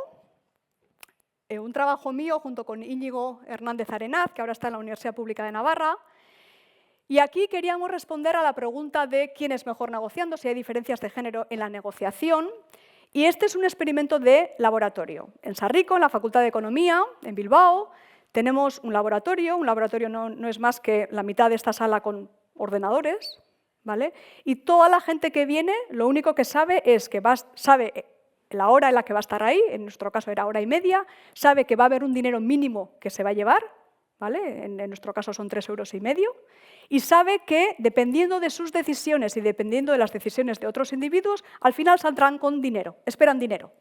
un trabajo mío junto con Íñigo Hernández Arenaz, que ahora está en la Universidad Pública de Navarra. Y aquí queríamos responder a la pregunta de quién es mejor negociando, si hay diferencias de género en la negociación. Y este es un experimento de laboratorio. En Sarrico, en la Facultad de Economía, en Bilbao, tenemos un laboratorio. Un laboratorio no es más que la mitad de esta sala con ordenadores, ¿vale? Y toda la gente que viene, lo único que sabe es que sabe la hora en la que va a estar ahí, en nuestro caso era 1h30, sabe que va a haber un dinero mínimo que se va a llevar, ¿vale? En nuestro caso son 3,5 €, y sabe que, dependiendo de sus decisiones y dependiendo de las decisiones de otros individuos, al final saldrán con dinero, esperan dinero,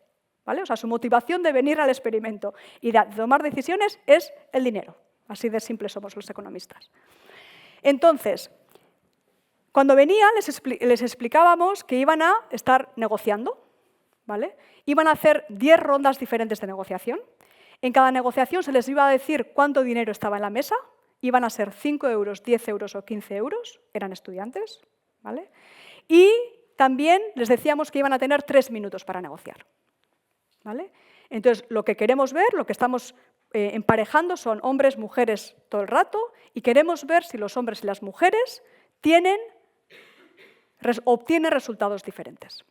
¿vale? O sea, su motivación de venir al experimento y de tomar decisiones es el dinero. Así de simples somos los economistas. Entonces, cuando venían, les explicábamos que iban a estar negociando, ¿vale? Iban a hacer 10 rondas diferentes de negociación. En cada negociación se les iba a decir cuánto dinero estaba en la mesa. Iban a ser 5 €, 10 € o 15 €, eran estudiantes, ¿vale? Y también les decíamos que iban a tener 3 minutos para negociar, ¿vale? Entonces, lo que queremos ver, lo que estamos emparejando son hombres, mujeres todo el rato, y queremos ver si los hombres y las mujeres obtienen resultados diferentes.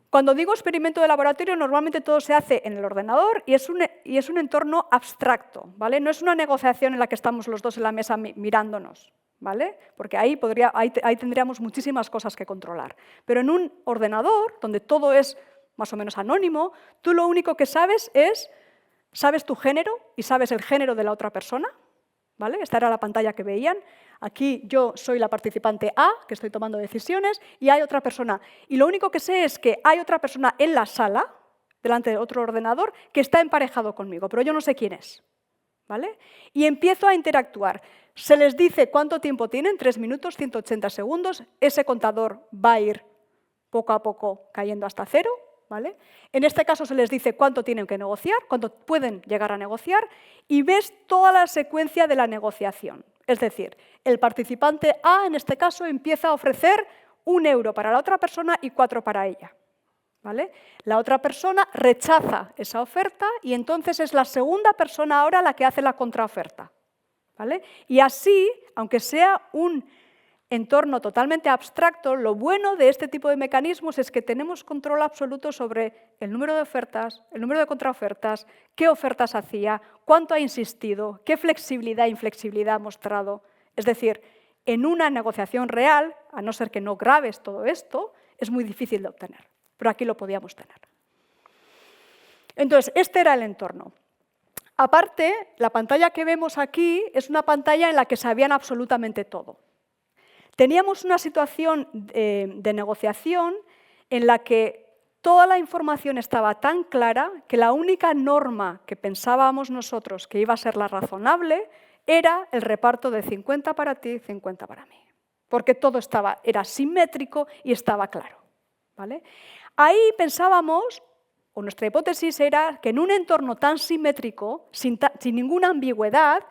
Cuando digo experimento de laboratorio, normalmente todo se hace en el ordenador y es un entorno abstracto, ¿vale? No es una negociación en la que estamos los dos en la mesa mirándonos, ¿vale? Porque ahí tendríamos muchísimas cosas que controlar. Pero en un ordenador, donde todo es más o menos anónimo, tú lo único que sabes tu género y sabes el género de la otra persona, ¿vale? Esta era la pantalla que veían. Aquí yo soy la participante A, que estoy tomando decisiones, y hay otra persona. Y lo único que sé es que hay otra persona en la sala, delante de otro ordenador, que está emparejado conmigo, pero yo no sé quién es, ¿vale? Y empiezo a interactuar. Se les dice cuánto tiempo tienen, 3 minutos, 180 segundos. Ese contador va a ir poco a poco cayendo hasta 0, ¿vale? En este caso se les dice cuánto tienen que negociar, cuánto pueden llegar a negociar, y ves toda la secuencia de la negociación. Es decir, el participante A, en este caso, empieza a ofrecer 1 € para la otra persona y 4 para ella, ¿vale? La otra persona rechaza esa oferta y entonces es la segunda persona ahora la que hace la contraoferta, ¿vale? Y así, aunque sea un entorno totalmente abstracto, lo bueno de este tipo de mecanismos es que tenemos control absoluto sobre el número de ofertas, el número de contraofertas, qué ofertas hacía, cuánto ha insistido, qué flexibilidad e inflexibilidad ha mostrado. Es decir, en una negociación real, a no ser que no grabes todo esto, es muy difícil de obtener, pero aquí lo podíamos tener. Entonces, este era el entorno. Aparte, la pantalla que vemos aquí es una pantalla en la que sabían absolutamente todo. Teníamos una situación de negociación en la que toda la información estaba tan clara que la única norma que pensábamos nosotros que iba a ser la razonable era el reparto de 50 para ti, 50 para mí. Porque todo era simétrico y estaba claro, ¿vale? Ahí pensábamos, o nuestra hipótesis era que en un entorno tan simétrico, sin ninguna ambigüedad,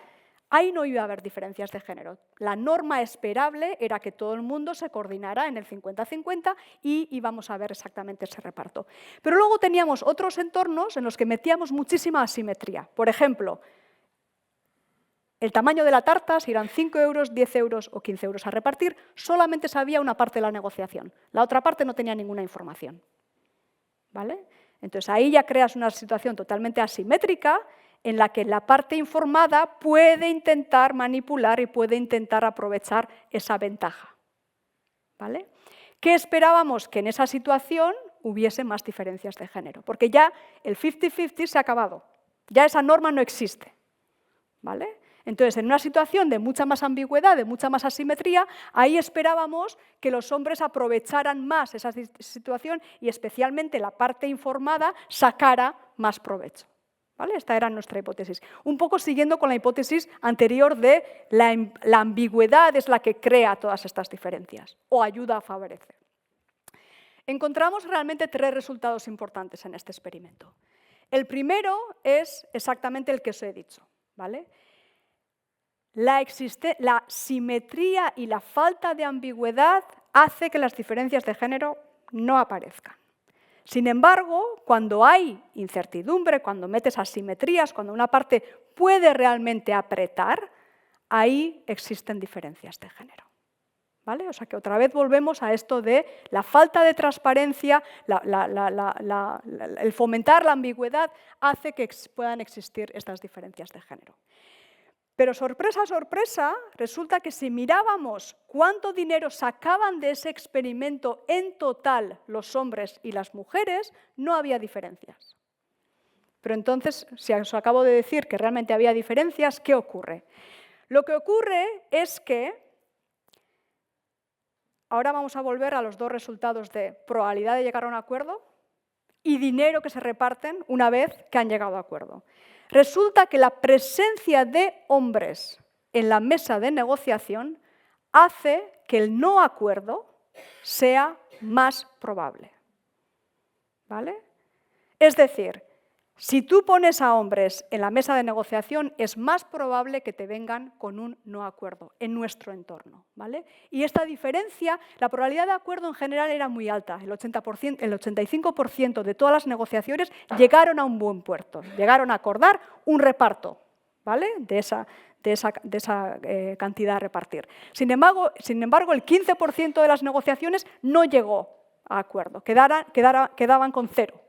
ahí no iba a haber diferencias de género. La norma esperable era que todo el mundo se coordinara en el 50-50 y íbamos a ver exactamente ese reparto. Pero luego teníamos otros entornos en los que metíamos muchísima asimetría. Por ejemplo, el tamaño de la tarta, si eran 5 euros, 10 euros o 15 euros a repartir, solamente sabía una parte de la negociación. La otra parte no tenía ninguna información. ¿Vale? Entonces ahí ya creas una situación totalmente asimétrica en la que la parte informada puede intentar manipular y puede intentar aprovechar esa ventaja. ¿Vale? ¿Qué esperábamos? Que en esa situación hubiese más diferencias de género, porque ya el 50-50 se ha acabado, ya esa norma no existe. ¿Vale? Entonces, en una situación de mucha más ambigüedad, de mucha más asimetría, ahí esperábamos que los hombres aprovecharan más esa situación y especialmente la parte informada sacara más provecho. ¿Vale? Esta era nuestra hipótesis. Un poco siguiendo con la hipótesis anterior de la ambigüedad es la que crea todas estas diferencias o ayuda a favorecer. Encontramos realmente 3 resultados importantes en este experimento. El primero es exactamente el que os he dicho. ¿Vale? La simetría y la falta de ambigüedad hace que las diferencias de género no aparezcan. Sin embargo, cuando hay incertidumbre, cuando metes asimetrías, cuando una parte puede realmente apretar, ahí existen diferencias de género. ¿Vale? O sea que otra vez volvemos a esto de la falta de transparencia, el fomentar la ambigüedad hace que puedan existir estas diferencias de género. Pero sorpresa, sorpresa, resulta que si mirábamos cuánto dinero sacaban de ese experimento en total los hombres y las mujeres, no había diferencias. Pero entonces, si os acabo de decir que realmente había diferencias, ¿qué ocurre? Lo que ocurre es que, ahora vamos a volver a los 2 resultados de probabilidad de llegar a un acuerdo y dinero que se reparten una vez que han llegado a acuerdo. Resulta que la presencia de hombres en la mesa de negociación hace que el no acuerdo sea más probable. ¿Vale? Es decir, si tú pones a hombres en la mesa de negociación, es más probable que te vengan con un no acuerdo en nuestro entorno. ¿Vale? Y esta diferencia, la probabilidad de acuerdo en general era muy alta. El 85% de todas las negociaciones llegaron a un buen puerto, llegaron a acordar un reparto, ¿vale? de esa cantidad a repartir. Sin embargo, el 15% de las negociaciones no llegó a acuerdo, quedaban con 0.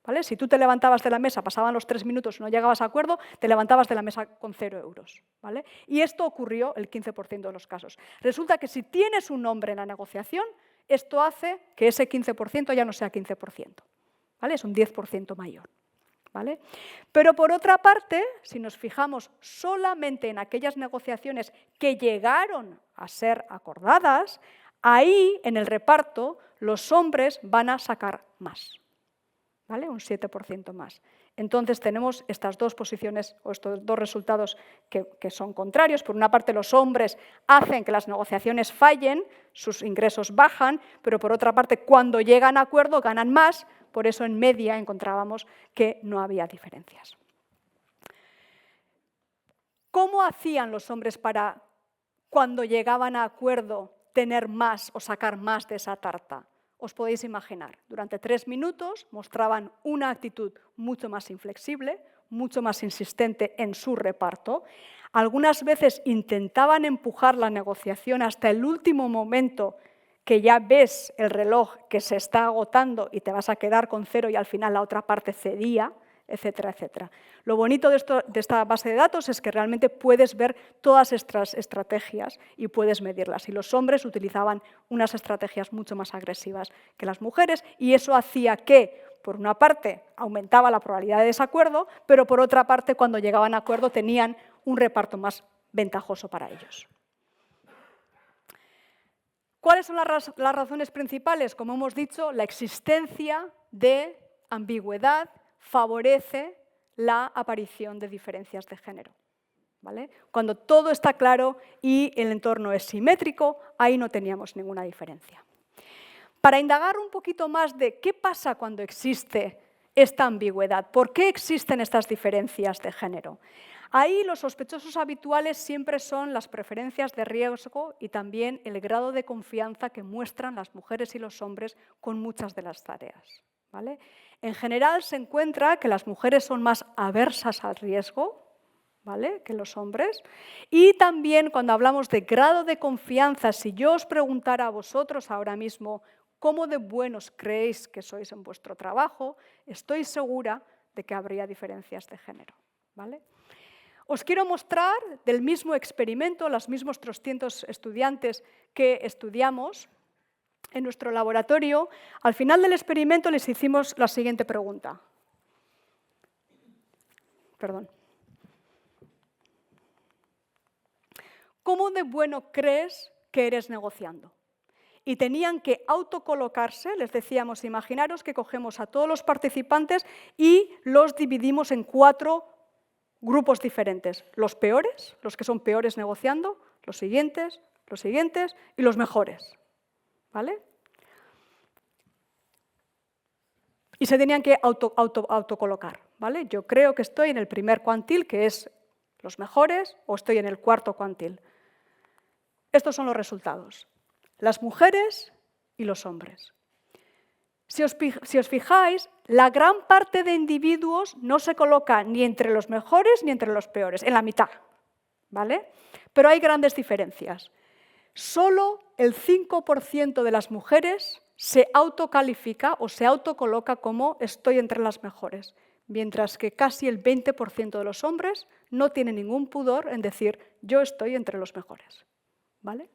¿Vale? Si tú te levantabas de la mesa, pasaban los 3 minutos y no llegabas a acuerdo, te levantabas de la mesa con 0 euros. ¿Vale? Y esto ocurrió el 15% de los casos. Resulta que si tienes un hombre en la negociación, esto hace que ese 15% ya no sea 15%. ¿Vale? Es un 10% mayor. ¿Vale? Pero por otra parte, si nos fijamos solamente en aquellas negociaciones que llegaron a ser acordadas, ahí en el reparto los hombres van a sacar más. ¿Vale? Un 7% más. Entonces tenemos estas 2 posiciones o estos 2 resultados que son contrarios. Por una parte, los hombres hacen que las negociaciones fallen, sus ingresos bajan, pero por otra parte, cuando llegan a acuerdo, ganan más. Por eso, en media, encontrábamos que no había diferencias. ¿Cómo hacían los hombres para, cuando llegaban a acuerdo, tener más o sacar más de esa tarta? Os podéis imaginar, durante 3 minutos mostraban una actitud mucho más inflexible, mucho más insistente en su reparto. Algunas veces intentaban empujar la negociación hasta el último momento, que ya ves el reloj que se está agotando y te vas a quedar con 0 y al final la otra parte cedía, etcétera, etcétera. Lo bonito de esta base de datos es que realmente puedes ver todas estas estrategias y puedes medirlas. Y los hombres utilizaban unas estrategias mucho más agresivas que las mujeres y eso hacía que, por una parte, aumentaba la probabilidad de desacuerdo, pero por otra parte, cuando llegaban a acuerdo, tenían un reparto más ventajoso para ellos. ¿Cuáles son las razones principales? Como hemos dicho, la existencia de ambigüedad favorece la aparición de diferencias de género. ¿Vale? Cuando todo está claro y el entorno es simétrico, ahí no teníamos ninguna diferencia. Para indagar un poquito más de qué pasa cuando existe esta ambigüedad, por qué existen estas diferencias de género, ahí los sospechosos habituales siempre son las preferencias de riesgo y también el grado de confianza que muestran las mujeres y los hombres con muchas de las tareas. ¿Vale? En general se encuentra que las mujeres son más aversas al riesgo, ¿vale?, que los hombres. Y también cuando hablamos de grado de confianza, si yo os preguntara a vosotros ahora mismo cómo de buenos creéis que sois en vuestro trabajo, estoy segura de que habría diferencias de género, ¿vale? Os quiero mostrar del mismo experimento, los mismos 300 estudiantes que estudiamos en nuestro laboratorio. Al final del experimento les hicimos la siguiente pregunta. Perdón. ¿Cómo de bueno crees que eres negociando? Y tenían que autocolocarse, les decíamos, imaginaros que cogemos a todos los participantes y los dividimos en 4 grupos diferentes. Los peores, los que son peores negociando, los siguientes y los mejores, ¿vale? Y se tenían que autocolocar, ¿vale? Yo creo que estoy en el primer cuantil, que es los mejores, o estoy en el cuarto cuantil. Estos son los resultados. Las mujeres y los hombres. Si os fijáis, la gran parte de individuos no se coloca ni entre los mejores ni entre los peores, en la mitad, ¿vale? Pero hay grandes diferencias. Solo el 5% de las mujeres se autocalifica o se autocoloca como estoy entre las mejores, mientras que casi el 20% de los hombres no tiene ningún pudor en decir yo estoy entre los mejores, ¿vale?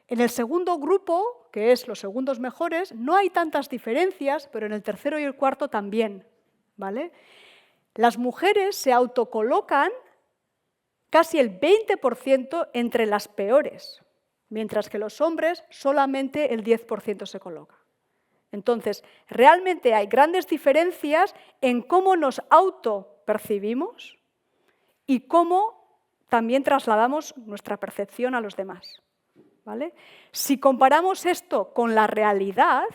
En el segundo grupo, que es los segundos mejores, no hay tantas diferencias, pero en el tercero y el cuarto también, ¿vale? Las mujeres se autocolocan casi el 20% entre las peores, mientras que los hombres solamente el 10% se coloca. Entonces, realmente hay grandes diferencias en cómo nos autopercibimos y cómo también trasladamos nuestra percepción a los demás, ¿vale? Si comparamos esto con la realidad,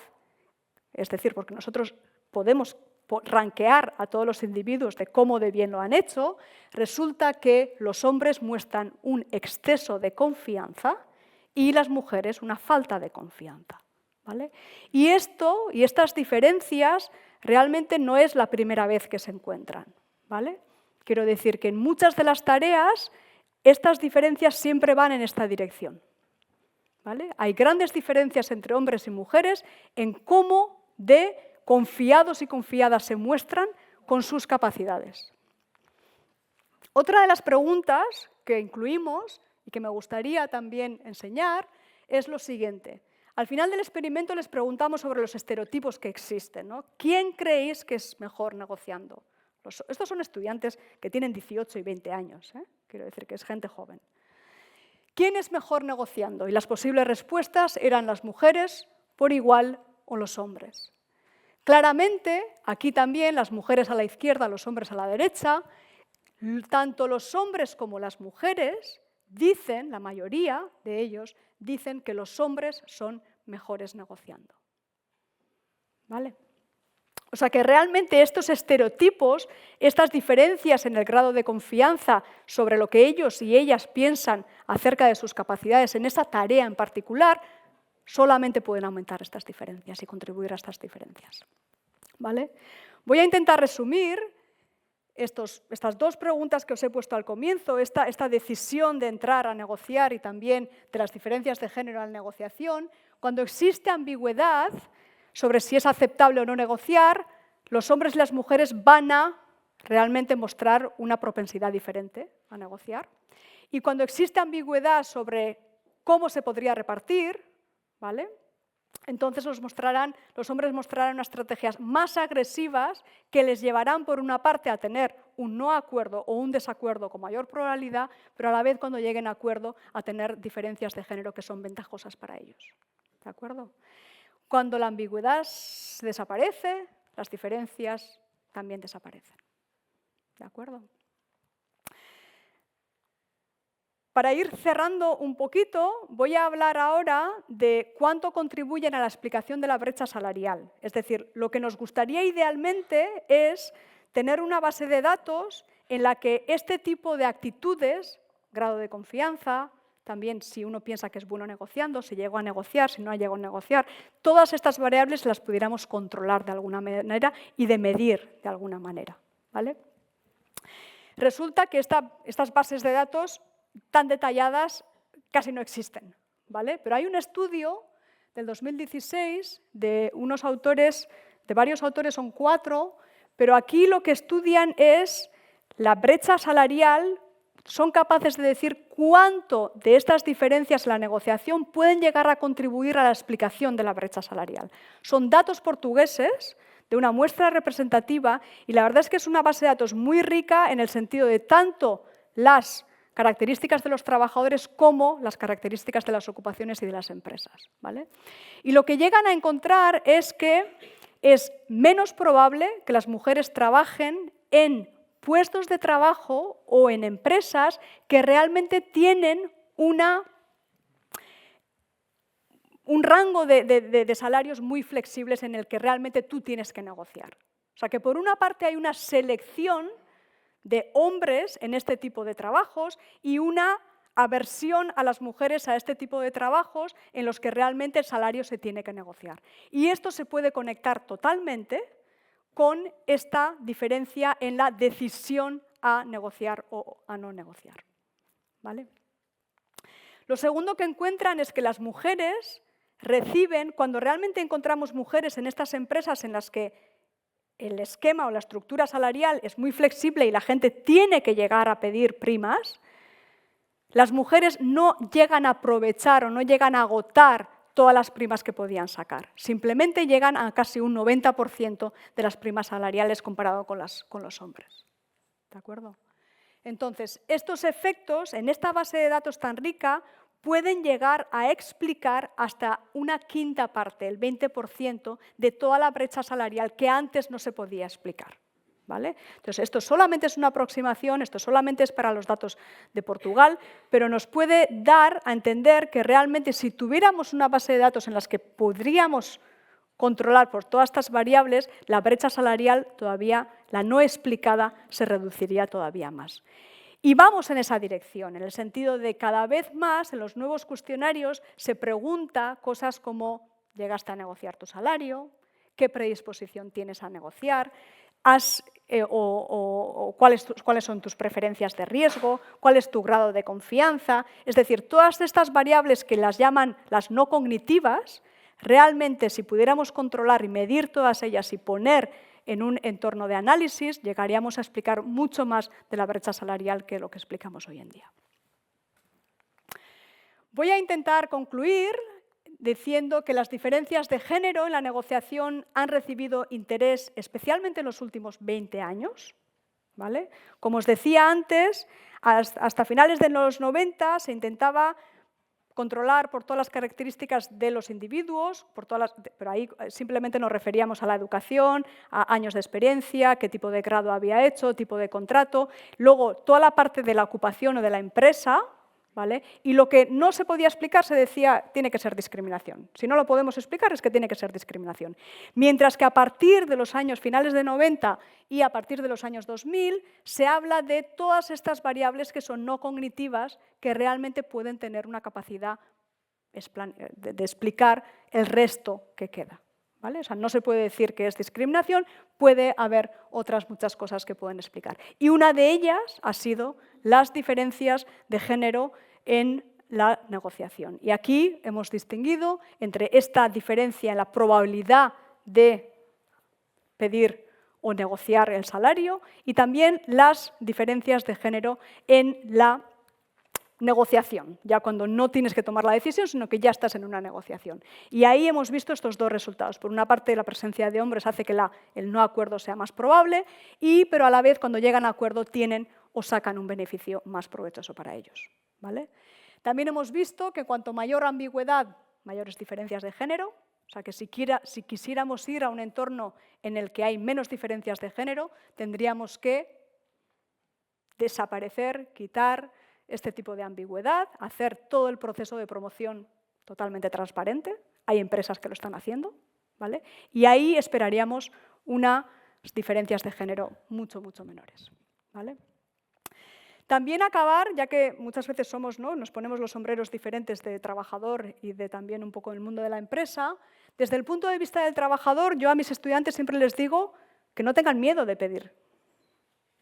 es decir, porque nosotros podemos rankear a todos los individuos de cómo de bien lo han hecho, resulta que los hombres muestran un exceso de confianza y las mujeres una falta de confianza, ¿vale? Y estas diferencias realmente no es la primera vez que se encuentran, ¿vale? Quiero decir que en muchas de las tareas estas diferencias siempre van en esta dirección, ¿vale? Hay grandes diferencias entre hombres y mujeres en cómo de confiados y confiadas se muestran con sus capacidades. Otra de las preguntas que incluimos y que me gustaría también enseñar es lo siguiente. Al final del experimento les preguntamos sobre los estereotipos que existen, ¿no? ¿Quién creéis que es mejor negociando? Estos son estudiantes que tienen 18 y 20 años, ¿eh? Quiero decir que es gente joven. ¿Quién es mejor negociando? Y las posibles respuestas eran las mujeres por igual o los hombres. Claramente, aquí también las mujeres a la izquierda, los hombres a la derecha, tanto los hombres como las mujeres dicen, la mayoría de ellos, dicen que los hombres son mejores negociando, ¿vale? O sea que realmente estos estereotipos, estas diferencias en el grado de confianza sobre lo que ellos y ellas piensan acerca de sus capacidades en esa tarea en particular, solamente pueden aumentar estas diferencias y contribuir a estas diferencias, ¿vale? Voy a intentar resumir estas 2 preguntas que os he puesto al comienzo, esta decisión de entrar a negociar y también de las diferencias de género en la negociación. Cuando existe ambigüedad sobre si es aceptable o no negociar, los hombres y las mujeres van a realmente mostrar una propensidad diferente a negociar. Y cuando existe ambigüedad sobre cómo se podría repartir, ¿vale?, entonces los hombres mostrarán unas estrategias más agresivas que les llevarán, por una parte, a tener un no acuerdo o un desacuerdo con mayor probabilidad, pero a la vez, cuando lleguen a acuerdo, a tener diferencias de género que son ventajosas para ellos. ¿De acuerdo? Cuando la ambigüedad desaparece, las diferencias también desaparecen. ¿De acuerdo? Para ir cerrando un poquito, voy a hablar ahora de cuánto contribuyen a la explicación de la brecha salarial. Es decir, lo que nos gustaría idealmente es tener una base de datos en la que este tipo de actitudes, grado de confianza, también si uno piensa que es bueno negociando, si llego a negociar, si no llego a negociar, todas estas variables las pudiéramos controlar de alguna manera y de medir de alguna manera, ¿vale? Resulta que estas bases de datos tan detalladas casi no existen, ¿vale? Pero hay un estudio del 2016 de unos autores, de varios autores, son 4, pero aquí lo que estudian es la brecha salarial. Son capaces de decir cuánto de estas diferencias en la negociación pueden llegar a contribuir a la explicación de la brecha salarial. Son datos portugueses de una muestra representativa y la verdad es que es una base de datos muy rica en el sentido de tanto las características de los trabajadores como las características de las ocupaciones y de las empresas, ¿vale? Y lo que llegan a encontrar es que es menos probable que las mujeres trabajen en puestos de trabajo o en empresas que realmente tienen un rango de salarios muy flexibles en el que realmente tú tienes que negociar. O sea que por una parte hay una selección de hombres en este tipo de trabajos y una aversión a las mujeres a este tipo de trabajos en los que realmente el salario se tiene que negociar. Y esto se puede conectar totalmente con esta diferencia en la decisión a negociar o a no negociar, ¿vale? Lo segundo que encuentran es que las mujeres reciben, cuando realmente encontramos mujeres en estas empresas en las que el esquema o la estructura salarial es muy flexible y la gente tiene que llegar a pedir primas, las mujeres no llegan a aprovechar o no llegan a agotar todas las primas que podían sacar. Simplemente llegan a casi un 90% de las primas salariales comparado con los hombres. ¿De acuerdo? Entonces, estos efectos en esta base de datos tan rica pueden llegar a explicar hasta una quinta parte, el 20%, de toda la brecha salarial que antes no se podía explicar, ¿vale? Entonces, esto solamente es una aproximación, esto solamente es para los datos de Portugal, pero nos puede dar a entender que realmente si tuviéramos una base de datos en las que podríamos controlar por todas estas variables, la brecha salarial todavía, la no explicada, se reduciría todavía más. Y vamos en esa dirección, en el sentido de cada vez más en los nuevos cuestionarios se pregunta cosas como ¿llegaste a negociar tu salario? ¿Qué predisposición tienes a negociar? ¿Cuáles son tus preferencias de riesgo? ¿Cuál es tu grado de confianza? Es decir, todas estas variables que las llaman las no cognitivas, realmente si pudiéramos controlar y medir todas ellas y poner en un entorno de análisis, llegaríamos a explicar mucho más de la brecha salarial que lo que explicamos hoy en día. Voy a intentar concluir diciendo que las diferencias de género en la negociación han recibido interés especialmente en los últimos 20 años. ¿Vale? Como os decía antes, hasta finales de los 90 se intentaba controlar por todas las características de los individuos, pero ahí simplemente nos referíamos a la educación, a años de experiencia, qué tipo de grado había hecho, tipo de contrato, luego toda la parte de la ocupación o de la empresa, ¿vale? Y lo que no se podía explicar se decía tiene que ser discriminación. Si no lo podemos explicar es que tiene que ser discriminación. Mientras que a partir de los años finales de 90 y a partir de los años 2000 se habla de todas estas variables que son no cognitivas que realmente pueden tener una capacidad de explicar el resto que queda. ¿Vale? O sea, no se puede decir que es discriminación, puede haber otras muchas cosas que pueden explicar. Y una de ellas ha sido las diferencias de género en la negociación. Y aquí hemos distinguido entre esta diferencia en la probabilidad de pedir o negociar el salario y también las diferencias de género en la negociación, ya cuando no tienes que tomar la decisión, sino que ya estás en una negociación. Y ahí hemos visto estos dos resultados. Por una parte, la presencia de hombres hace que el no acuerdo sea más probable, pero a la vez, cuando llegan a acuerdo, tienen o sacan un beneficio más provechoso para ellos. ¿Vale? También hemos visto que cuanto mayor ambigüedad, mayores diferencias de género. O sea, que si quisiéramos ir a un entorno en el que hay menos diferencias de género, tendríamos que desaparecer, quitar este tipo de ambigüedad, hacer todo el proceso de promoción totalmente transparente. Hay empresas que lo están haciendo, ¿vale? Y ahí esperaríamos unas diferencias de género mucho, mucho menores, ¿vale? También acabar, ya que muchas veces somos, ¿no? Nos ponemos los sombreros diferentes de trabajador y de también un poco el mundo de la empresa, desde el punto de vista del trabajador, yo a mis estudiantes siempre les digo que no tengan miedo de pedir.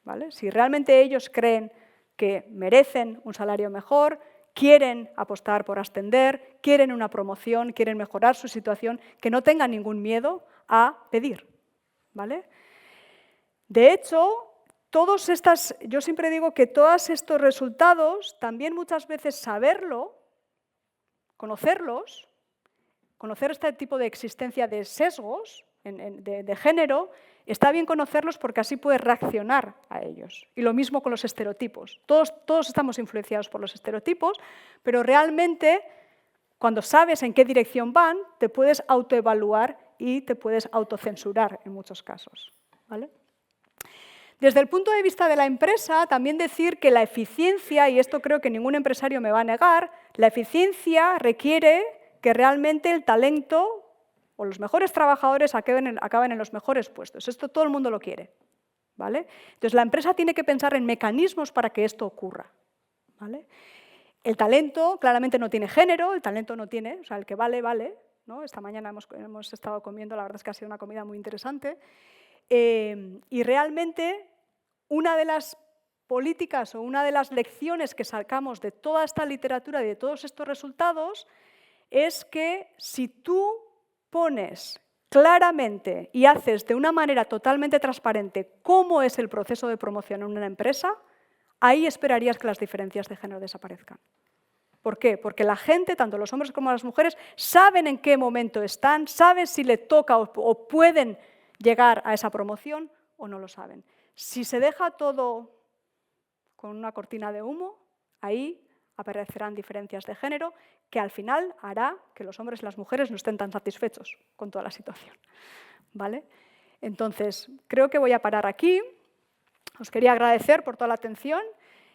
¿vale? Si realmente ellos creen que merecen un salario mejor, quieren apostar por ascender, quieren una promoción, quieren mejorar su situación, que no tengan ningún miedo a pedir, ¿vale? De hecho, yo siempre digo que todos estos resultados, también muchas veces saberlo, conocerlos, conocer este tipo de existencia de sesgos de género, está bien conocerlos porque así puedes reaccionar a ellos. Y lo mismo con los estereotipos. Todos estamos influenciados por los estereotipos, pero realmente cuando sabes en qué dirección van, te puedes autoevaluar y te puedes autocensurar en muchos casos, ¿vale? Desde el punto de vista de la empresa, también decir que la eficiencia, y esto creo que ningún empresario me va a negar, la eficiencia requiere que realmente el talento o los mejores trabajadores acaben en los mejores puestos. Esto todo el mundo lo quiere, ¿vale? Entonces, la empresa tiene que pensar en mecanismos para que esto ocurra, ¿vale? El talento claramente no tiene género, el talento no tiene, o sea, el que vale, vale, ¿no? Esta mañana hemos estado comiendo, la verdad es que ha sido una comida muy interesante. Y realmente una de las políticas o una de las lecciones que sacamos de toda esta literatura y de todos estos resultados es que si tú pones claramente y haces de una manera totalmente transparente cómo es el proceso de promoción en una empresa, ahí esperarías que las diferencias de género desaparezcan. ¿Por qué? Porque la gente, tanto los hombres como las mujeres, saben en qué momento están, saben si le toca o pueden llegar a esa promoción o no lo saben. Si se deja todo con una cortina de humo, ahí aparecerán diferencias de género que al final hará que los hombres y las mujeres no estén tan satisfechos con toda la situación, ¿vale? Entonces, creo que voy a parar aquí. Os quería agradecer por toda la atención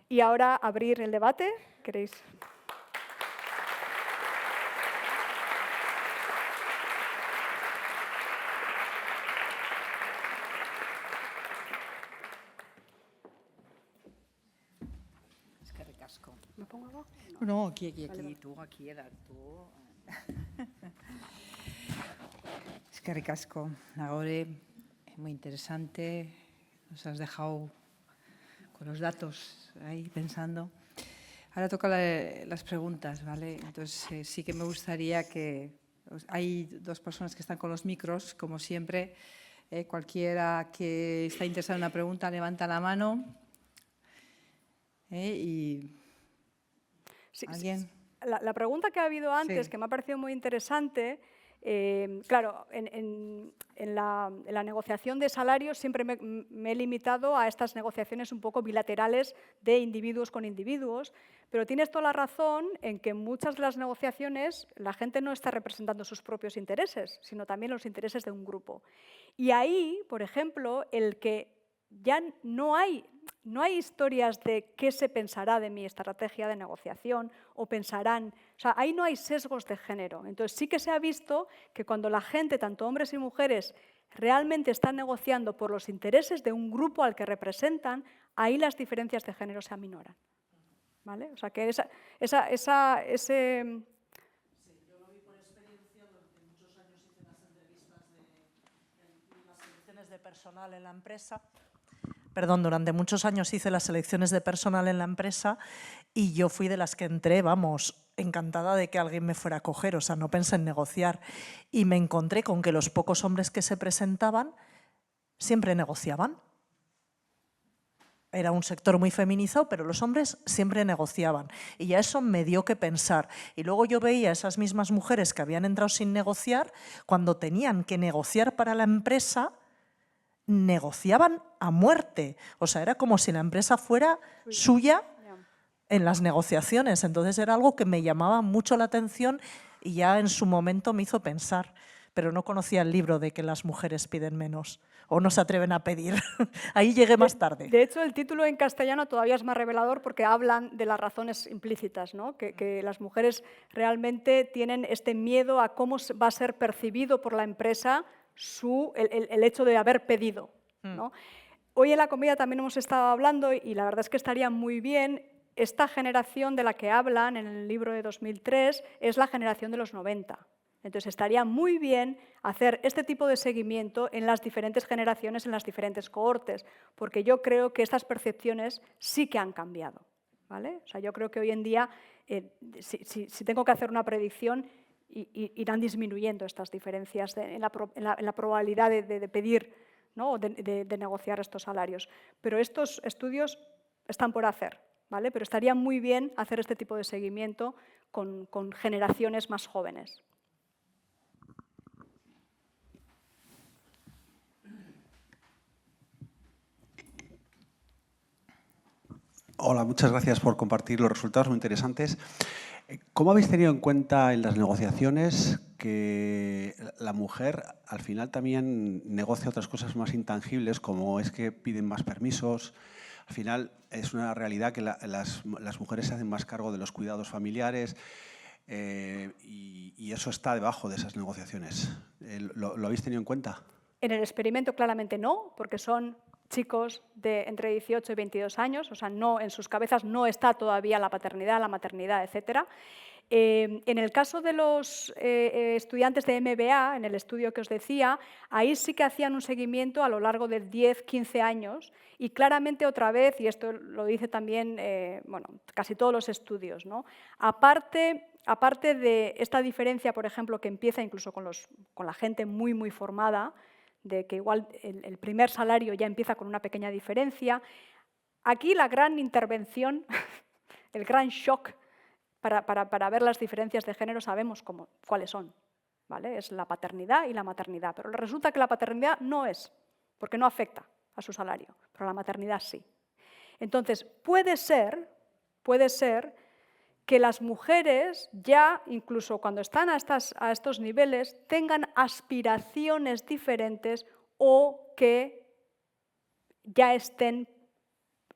y ahora abrir el debate. ¿Queréis? ¿Me pongo abajo? No, aquí, tú, aquí era tú. Es que ricasco. Ahora es muy interesante. Nos has dejado con los datos ahí pensando. Ahora toca las preguntas, ¿vale? Entonces sí que me gustaría que... Hay dos personas que están con los micros, como siempre. Cualquiera que está interesado en una pregunta levanta la mano. Y... Sí, ¿alguien? La pregunta que ha habido antes, Sí. que me ha parecido muy interesante, claro, en la negociación de salarios siempre me he limitado a estas negociaciones un poco bilaterales de individuos con individuos, pero tienes toda la razón en que en muchas de las negociaciones la gente no está representando sus propios intereses, sino también los intereses de un grupo. Y ahí, por ejemplo, el que ya no hay historias de qué se pensará de mi estrategia de negociación o pensarán, o sea, ahí no hay sesgos de género. Entonces sí que se ha visto que cuando la gente, tanto hombres y mujeres, realmente están negociando por los intereses de un grupo al que representan, ahí las diferencias de género se aminoran, ¿vale? O sea, que ese... Sí, yo lo vi por experiencia, durante muchos años hice las entrevistas de las selecciones de personal en la empresa. Perdón, durante muchos años hice las selecciones de personal en la empresa y yo fui de las que entré, vamos, encantada de que alguien me fuera a coger, o sea, no pensé en negociar. Y me encontré con que los pocos hombres que se presentaban siempre negociaban. Era un sector muy feminizado, pero los hombres siempre negociaban. Y ya eso me dio que pensar. Y luego yo veía a esas mismas mujeres que habían entrado sin negociar, cuando tenían que negociar para la empresa, negociaban a muerte. O sea, era como si la empresa fuera suya en las negociaciones. Entonces era algo que me llamaba mucho la atención y ya en su momento me hizo pensar. Pero no conocía el libro de que las mujeres piden menos o no se atreven a pedir. Ahí llegué más tarde. De hecho, el título en castellano todavía es más revelador porque hablan de las razones implícitas, ¿no? Que las mujeres realmente tienen este miedo a cómo va a ser percibido por la empresa el hecho de haber pedido, ¿no? Hoy en la comida también hemos estado hablando y la verdad es que estaría muy bien, esta generación de la que hablan en el libro de 2003 es la generación de los 90. Entonces, estaría muy bien hacer este tipo de seguimiento en las diferentes generaciones, en las diferentes cohortes, porque yo creo que estas percepciones sí que han cambiado, ¿vale? O sea, yo creo que hoy en día, si tengo que hacer una predicción, irán disminuyendo estas diferencias en la probabilidad de pedir, ¿no? de negociar estos salarios. Pero estos estudios están por hacer, ¿vale? Pero estaría muy bien hacer este tipo de seguimiento con generaciones más jóvenes. Hola, muchas gracias por compartir los resultados muy interesantes. ¿Cómo habéis tenido en cuenta en las negociaciones que la mujer al final también negocia otras cosas más intangibles, como es que piden más permisos? Al final es una realidad que las mujeres se hacen más cargo de los cuidados familiares y eso está debajo de esas negociaciones. ¿Lo habéis tenido en cuenta? En el experimento claramente no, porque son chicos de entre 18 y 22 años, o sea, no, en sus cabezas no está todavía la paternidad, la maternidad, etc. En el caso de los estudiantes de MBA, en el estudio que os decía, ahí sí que hacían un seguimiento a lo largo de 10, 15 años y claramente otra vez, y esto lo dice también bueno, casi todos los estudios, ¿no? Aparte de esta diferencia, por ejemplo, que empieza incluso con la gente muy, muy formada, de que igual el primer salario ya empieza con una pequeña diferencia. Aquí la gran intervención, el gran shock para ver las diferencias de género sabemos cuáles son, ¿vale? Es la paternidad y la maternidad, pero resulta que la paternidad no es, porque no afecta a su salario, pero la maternidad sí. Entonces, puede ser que las mujeres ya, incluso cuando están a estos niveles, tengan aspiraciones diferentes o que ya estén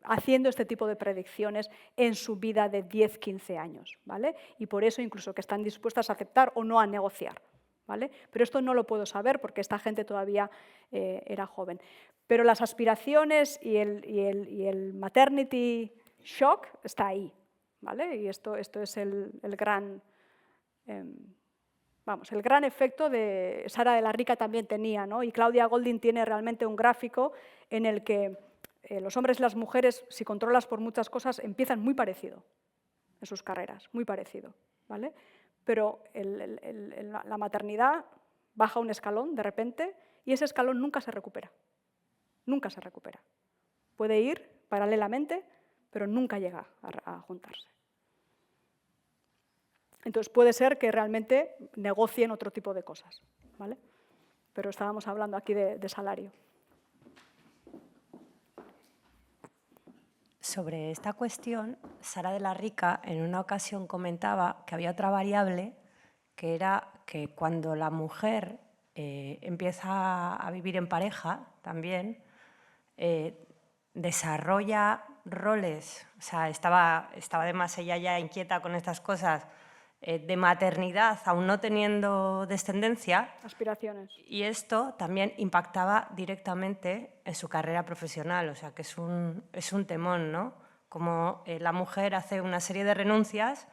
haciendo este tipo de predicciones en su vida de 10, 15 años, ¿vale? Y por eso incluso que están dispuestas a aceptar o no a negociar, ¿vale? Pero esto no lo puedo saber porque esta gente todavía era joven. Pero las aspiraciones y el maternity shock está ahí, ¿vale? Y esto es el gran el gran efecto de Sara de la Rica también tenía, ¿no? Y Claudia Goldin tiene realmente un gráfico en el que los hombres y las mujeres, si controlas por muchas cosas, empiezan muy parecido en sus carreras, muy parecido, ¿vale? Pero la maternidad baja un escalón de repente y ese escalón nunca se recupera. Nunca se recupera. Puede ir paralelamente, pero nunca llega a juntarse. Entonces puede ser que realmente negocien otro tipo de cosas, ¿vale? Pero estábamos hablando aquí de salario. Sobre esta cuestión, Sara de la Rica en una ocasión comentaba que había otra variable, que era que cuando la mujer empieza a vivir en pareja también, desarrolla roles, o sea, estaba además ella ya inquieta con estas cosas, de maternidad, aún no teniendo descendencia. Aspiraciones. Y esto también impactaba directamente en su carrera profesional, o sea que es un temón, ¿no? Como la mujer hace una serie de renuncias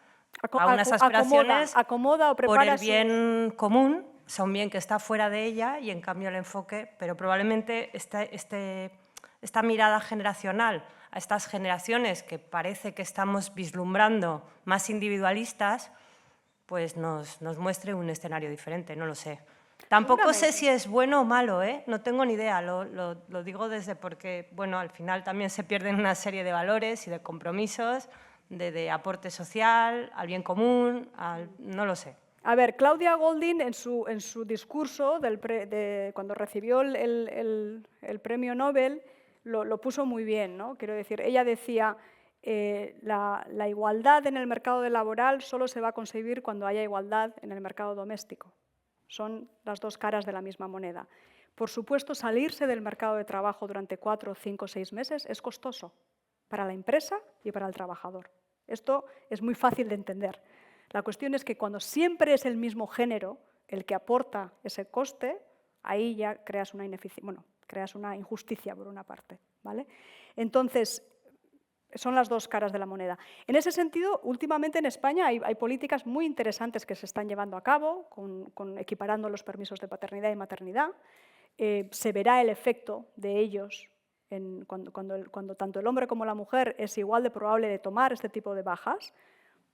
a unas aspiraciones acomoda o prepara por el bien común, o sea, un bien que está fuera de ella y en cambio el enfoque, pero probablemente esta mirada generacional a estas generaciones que parece que estamos vislumbrando más individualistas, pues nos muestre un escenario diferente, no lo sé. Tampoco sé si es bueno o malo, ¿eh? No tengo ni idea, lo digo porque, bueno, al final también se pierden una serie de valores y de compromisos, de aporte social, al bien común, no lo sé. A ver, Claudia Goldin en su discurso cuando recibió el premio Nobel lo puso muy bien, ¿no? Quiero decir, ella decía la igualdad en el mercado laboral solo se va a conseguir cuando haya igualdad en el mercado doméstico. Son las dos caras de la misma moneda. Por supuesto, salirse del mercado de trabajo durante 4, 5, 6 meses es costoso para la empresa y para el trabajador. Esto es muy fácil de entender. La cuestión es que cuando siempre es el mismo género el que aporta ese coste, ahí ya creas una injusticia por una parte, ¿vale? Entonces, son las dos caras de la moneda. En ese sentido, últimamente en España hay políticas muy interesantes que se están llevando a cabo, equiparando los permisos de paternidad y maternidad. Se verá el efecto de ellos cuando tanto el hombre como la mujer es igual de probable de tomar este tipo de bajas.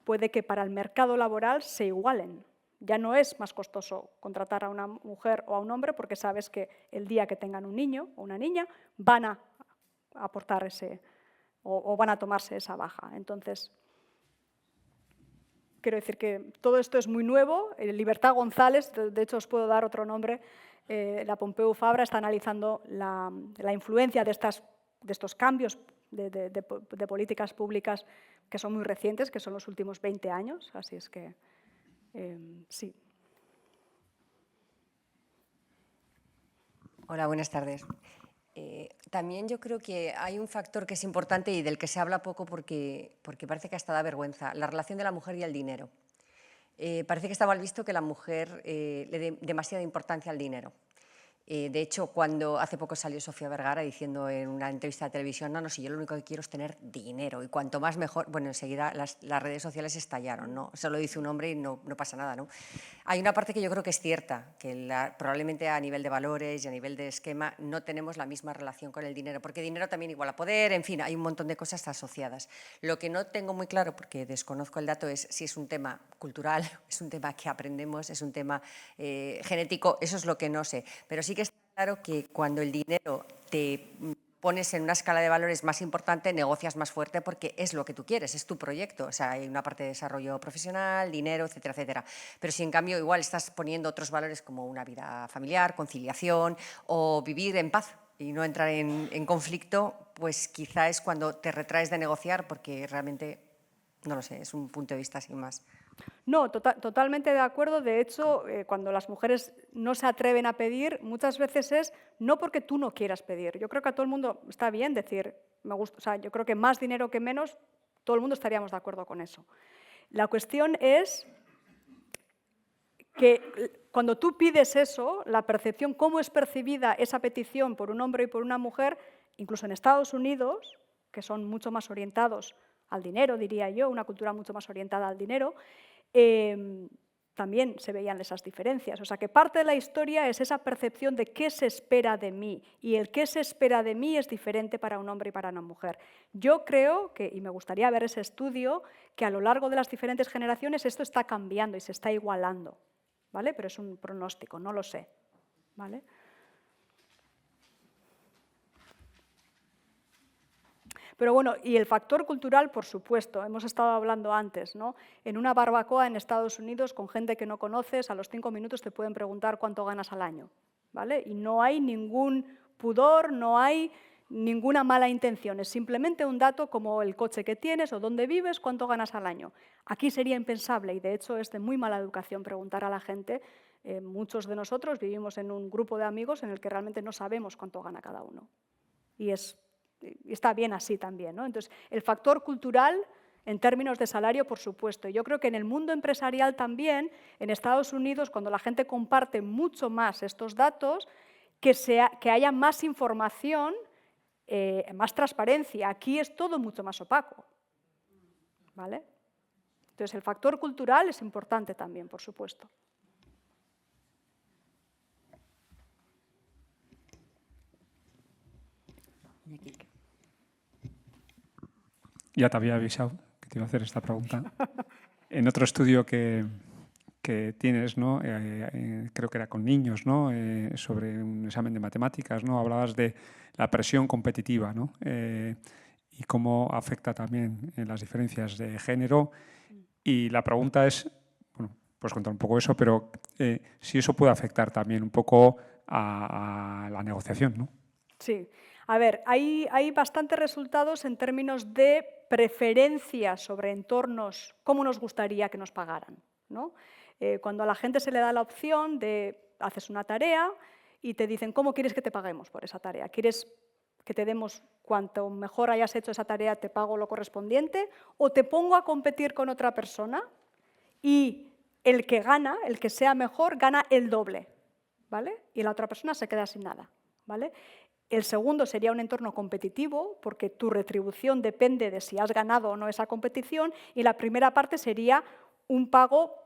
Puede que para el mercado laboral se igualen. Ya no es más costoso contratar a una mujer o a un hombre porque sabes que el día que tengan un niño o una niña van a aportar o van a tomarse esa baja. Entonces, quiero decir que todo esto es muy nuevo. Libertad González, de hecho os puedo dar otro nombre, la Pompeu Fabra está analizando la influencia de estos cambios de políticas públicas que son muy recientes, que son los últimos 20 años. Así es que, sí. Hola, buenas tardes. También yo creo que hay un factor que es importante y del que se habla poco porque parece que hasta da vergüenza, la relación de la mujer y el dinero. Parece que está mal visto que la mujer le dé demasiada importancia al dinero. De hecho, cuando hace poco salió Sofía Vergara diciendo en una entrevista de televisión, no, si yo lo único que quiero es tener dinero y cuanto más mejor, bueno, enseguida las redes sociales estallaron, ¿no? Eso lo dice un hombre y no pasa nada, ¿no? Hay una parte que yo creo que es cierta, que probablemente a nivel de valores y a nivel de esquema no tenemos la misma relación con el dinero, porque dinero también iguala poder, en fin, hay un montón de cosas asociadas. Lo que no tengo muy claro, porque desconozco el dato, es si es un tema cultural, es un tema que aprendemos, es un tema genético, eso es lo que no sé, pero sí que está claro que cuando el dinero te pones en una escala de valores más importante, negocias más fuerte porque es lo que tú quieres, es tu proyecto. O sea, hay una parte de desarrollo profesional, dinero, etcétera, etcétera. Pero si en cambio igual estás poniendo otros valores como una vida familiar, conciliación o vivir en paz y no entrar en conflicto, pues quizá es cuando te retraes de negociar porque realmente, no lo sé, es un punto de vista sin más. No, totalmente de acuerdo. De hecho, cuando las mujeres no se atreven a pedir, muchas veces es no porque tú no quieras pedir. Yo creo que a todo el mundo está bien decir, me gusta, o sea, yo creo que más dinero que menos, todo el mundo estaríamos de acuerdo con eso. La cuestión es que cuando tú pides eso, la percepción, cómo es percibida esa petición por un hombre y por una mujer, incluso en Estados Unidos, que son mucho más orientados al dinero, diría yo, una cultura mucho más orientada al dinero, también se veían esas diferencias. O sea, que parte de la historia es esa percepción de qué se espera de mí, y el qué se espera de mí es diferente para un hombre y para una mujer. Yo creo que, y me gustaría ver ese estudio, que a lo largo de las diferentes generaciones esto está cambiando y se está igualando, ¿vale? Pero es un pronóstico, no lo sé, ¿vale? Pero bueno, y el factor cultural, por supuesto, hemos estado hablando antes, ¿no? En una barbacoa en Estados Unidos con gente que no conoces, a los 5 minutos te pueden preguntar cuánto ganas al año, ¿vale? Y no hay ningún pudor, no hay ninguna mala intención, es simplemente un dato como el coche que tienes o dónde vives, cuánto ganas al año. Aquí sería impensable y de hecho es de muy mala educación preguntar a la gente. Muchos de nosotros vivimos en un grupo de amigos en el que realmente no sabemos cuánto gana cada uno. Y está bien así también, ¿no? Entonces, el factor cultural, en términos de salario, por supuesto. Yo creo que en el mundo empresarial también, en Estados Unidos, cuando la gente comparte mucho más estos datos, que haya más información, más transparencia. Aquí es todo mucho más opaco, ¿vale? Entonces, el factor cultural es importante también, por supuesto. Ya te había avisado que te iba a hacer esta pregunta. En otro estudio que tienes, ¿no? Creo que era con niños, ¿no? Sobre un examen de matemáticas, ¿no? Hablabas de la presión competitiva, ¿no? Y cómo afecta también en las diferencias de género. Y la pregunta es, bueno, puedes contar un poco eso, pero si eso puede afectar también un poco a la negociación, ¿no? Sí. A ver, hay bastantes resultados en términos de preferencias sobre entornos, cómo nos gustaría que nos pagaran, ¿no? Cuando a la gente se le da la opción de haces una tarea y te dicen ¿cómo quieres que te paguemos por esa tarea? ¿Quieres que te demos cuanto mejor hayas hecho esa tarea, te pago lo correspondiente? ¿O te pongo a competir con otra persona y el que gana, el que sea mejor, gana el doble, ¿vale? Y la otra persona se queda sin nada, ¿vale? El segundo sería un entorno competitivo, porque tu retribución depende de si has ganado o no esa competición. Y la primera parte sería un pago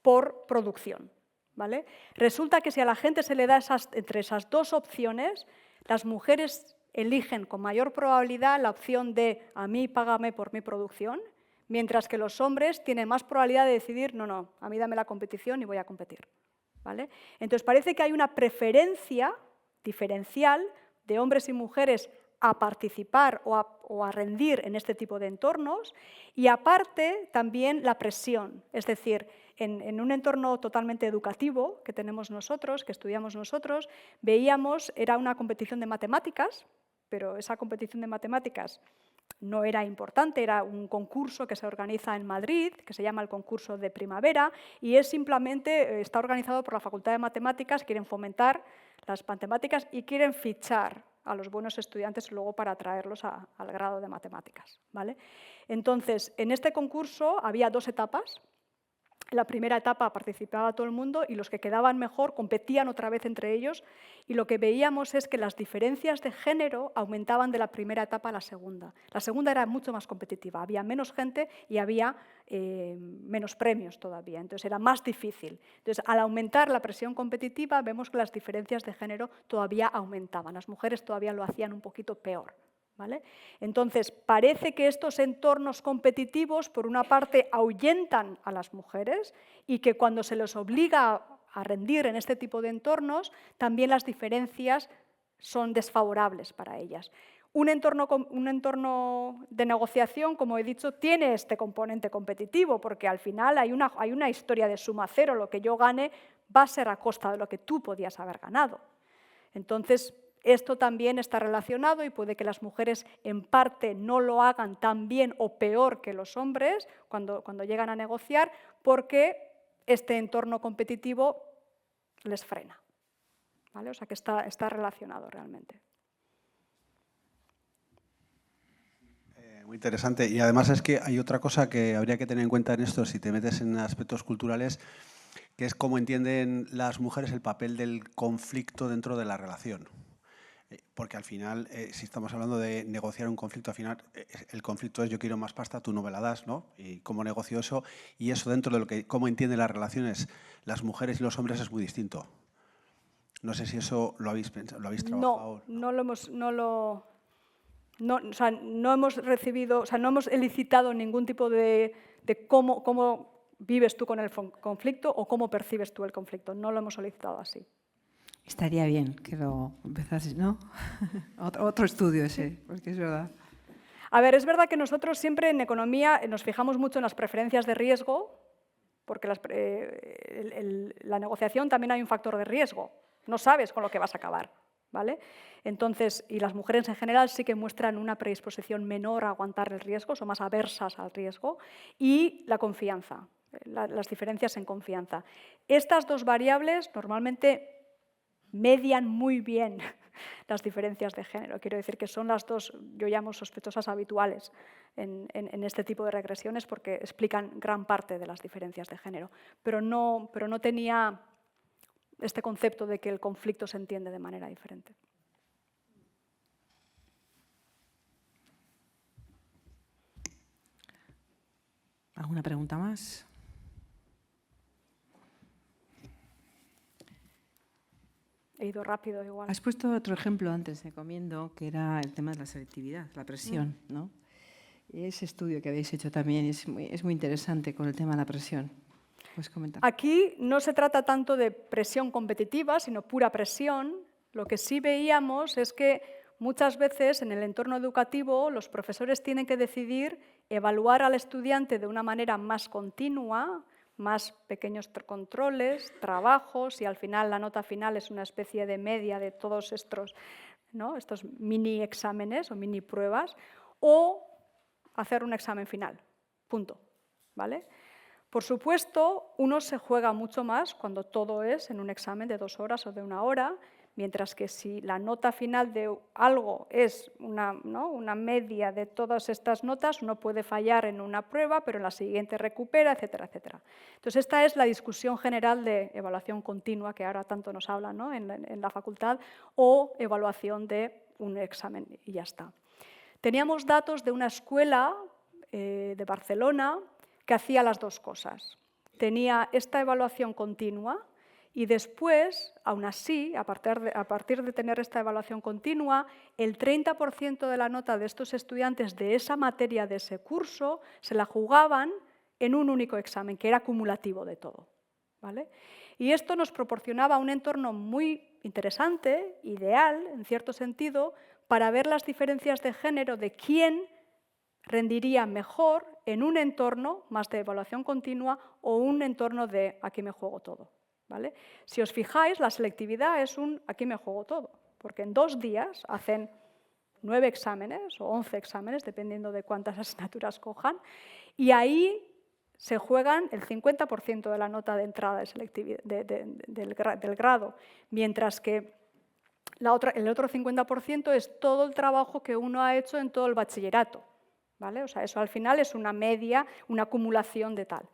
por producción, ¿vale? Resulta que si a la gente se le da entre esas dos opciones, las mujeres eligen con mayor probabilidad la opción de a mí págame por mi producción, mientras que los hombres tienen más probabilidad de decidir no, a mí dame la competición y voy a competir, ¿vale? Entonces parece que hay una preferencia diferencial de hombres y mujeres a participar o a rendir en este tipo de entornos, y aparte también la presión, es decir, en un entorno totalmente educativo que tenemos nosotros, que estudiamos nosotros, veíamos, era una competición de matemáticas, pero esa competición de matemáticas no era importante, era un concurso que se organiza en Madrid, que se llama el concurso de primavera, y es simplemente, está organizado por la Facultad de Matemáticas, quieren fomentar las matemáticas y quieren fichar a los buenos estudiantes luego para atraerlos al grado de matemáticas, ¿vale? Entonces, en este concurso había 2 etapas. En la primera etapa participaba todo el mundo y los que quedaban mejor competían otra vez entre ellos, y lo que veíamos es que las diferencias de género aumentaban de la primera etapa a la segunda. La segunda era mucho más competitiva, había menos gente y había menos premios todavía, entonces era más difícil. Entonces, al aumentar la presión competitiva, vemos que las diferencias de género todavía aumentaban, las mujeres todavía lo hacían un poquito peor, ¿vale? Entonces, parece que estos entornos competitivos, por una parte, ahuyentan a las mujeres y que cuando se les obliga a rendir en este tipo de entornos, también las diferencias son desfavorables para ellas. Un entorno de negociación, como he dicho, tiene este componente competitivo, porque al final hay una historia de suma cero. Lo que yo gane va a ser a costa de lo que tú podías haber ganado. Entonces, esto también está relacionado y puede que las mujeres en parte no lo hagan tan bien o peor que los hombres cuando llegan a negociar, porque este entorno competitivo les frena, ¿vale? O sea que está relacionado realmente. Muy interesante. Y además es que hay otra cosa que habría que tener en cuenta en esto, si te metes en aspectos culturales, que es cómo entienden las mujeres el papel del conflicto dentro de la relación. Porque al final, si estamos hablando de negociar un conflicto, al final el conflicto es yo quiero más pasta, tú no me la das, ¿no? Y cómo negocio eso, y eso dentro de lo que cómo entienden las relaciones las mujeres y los hombres es muy distinto. No sé si eso lo habéis pensado, lo habéis trabajado. No hemos recibido, o sea, no hemos elicitado ningún tipo de cómo vives tú con el conflicto o cómo percibes tú el conflicto. No lo hemos solicitado así. Estaría bien que lo empezases, ¿no? Otro estudio ese, porque es verdad. A ver, es verdad que nosotros siempre en economía nos fijamos mucho en las preferencias de riesgo, porque la negociación también hay un factor de riesgo. No sabes con lo que vas a acabar, ¿vale? Entonces, y las mujeres en general sí que muestran una predisposición menor a aguantar el riesgo, son más aversas al riesgo, y la confianza, las diferencias en confianza. Estas dos variables normalmente median muy bien las diferencias de género. Quiero decir que son las dos, yo llamo sospechosas habituales en este tipo de regresiones, porque explican gran parte de las diferencias de género. Pero no tenía este concepto de que el conflicto se entiende de manera diferente. ¿Alguna pregunta más? He ido rápido igual. Has puesto otro ejemplo antes de comiendo, que era el tema de la selectividad, la presión, ¿no? Y ese estudio que habéis hecho también es muy interesante con el tema de la presión. ¿Puedes comentar? Aquí no se trata tanto de presión competitiva, sino pura presión. Lo que sí veíamos es que muchas veces en el entorno educativo los profesores tienen que decidir evaluar al estudiante de una manera más continua, más pequeños controles, trabajos, y al final la nota final es una especie de media de todos estos, ¿no? Estos mini exámenes o mini pruebas, o hacer un examen final, punto, ¿vale? Por supuesto, uno se juega mucho más cuando todo es en un examen de 2 horas o de 1 hora, mientras que si la nota final de algo es una media de todas estas notas, uno puede fallar en una prueba, pero en la siguiente recupera, etcétera, etcétera. Entonces, esta es la discusión general de evaluación continua, que ahora tanto nos hablan, ¿no?, en la facultad, o evaluación de un examen y ya está. Teníamos datos de una escuela de Barcelona que hacía las dos cosas. Tenía esta evaluación continua y después, aún así, a partir de tener esta evaluación continua, el 30% de la nota de estos estudiantes de esa materia, de ese curso, se la jugaban en un único examen, que era acumulativo de todo, ¿vale? Y esto nos proporcionaba un entorno muy interesante, ideal, en cierto sentido, para ver las diferencias de género de quién rendiría mejor en un entorno más de evaluación continua o un entorno de aquí me juego todo, ¿vale? Si os fijáis, la selectividad es un aquí me juego todo, porque en 2 días hacen 9 exámenes o 11 exámenes, dependiendo de cuántas asignaturas cojan, y ahí se juegan el 50% de la nota de entrada del grado, mientras que el otro 50% es todo el trabajo que uno ha hecho en todo el bachillerato, ¿vale? O sea, eso al final es una media, una acumulación de tal.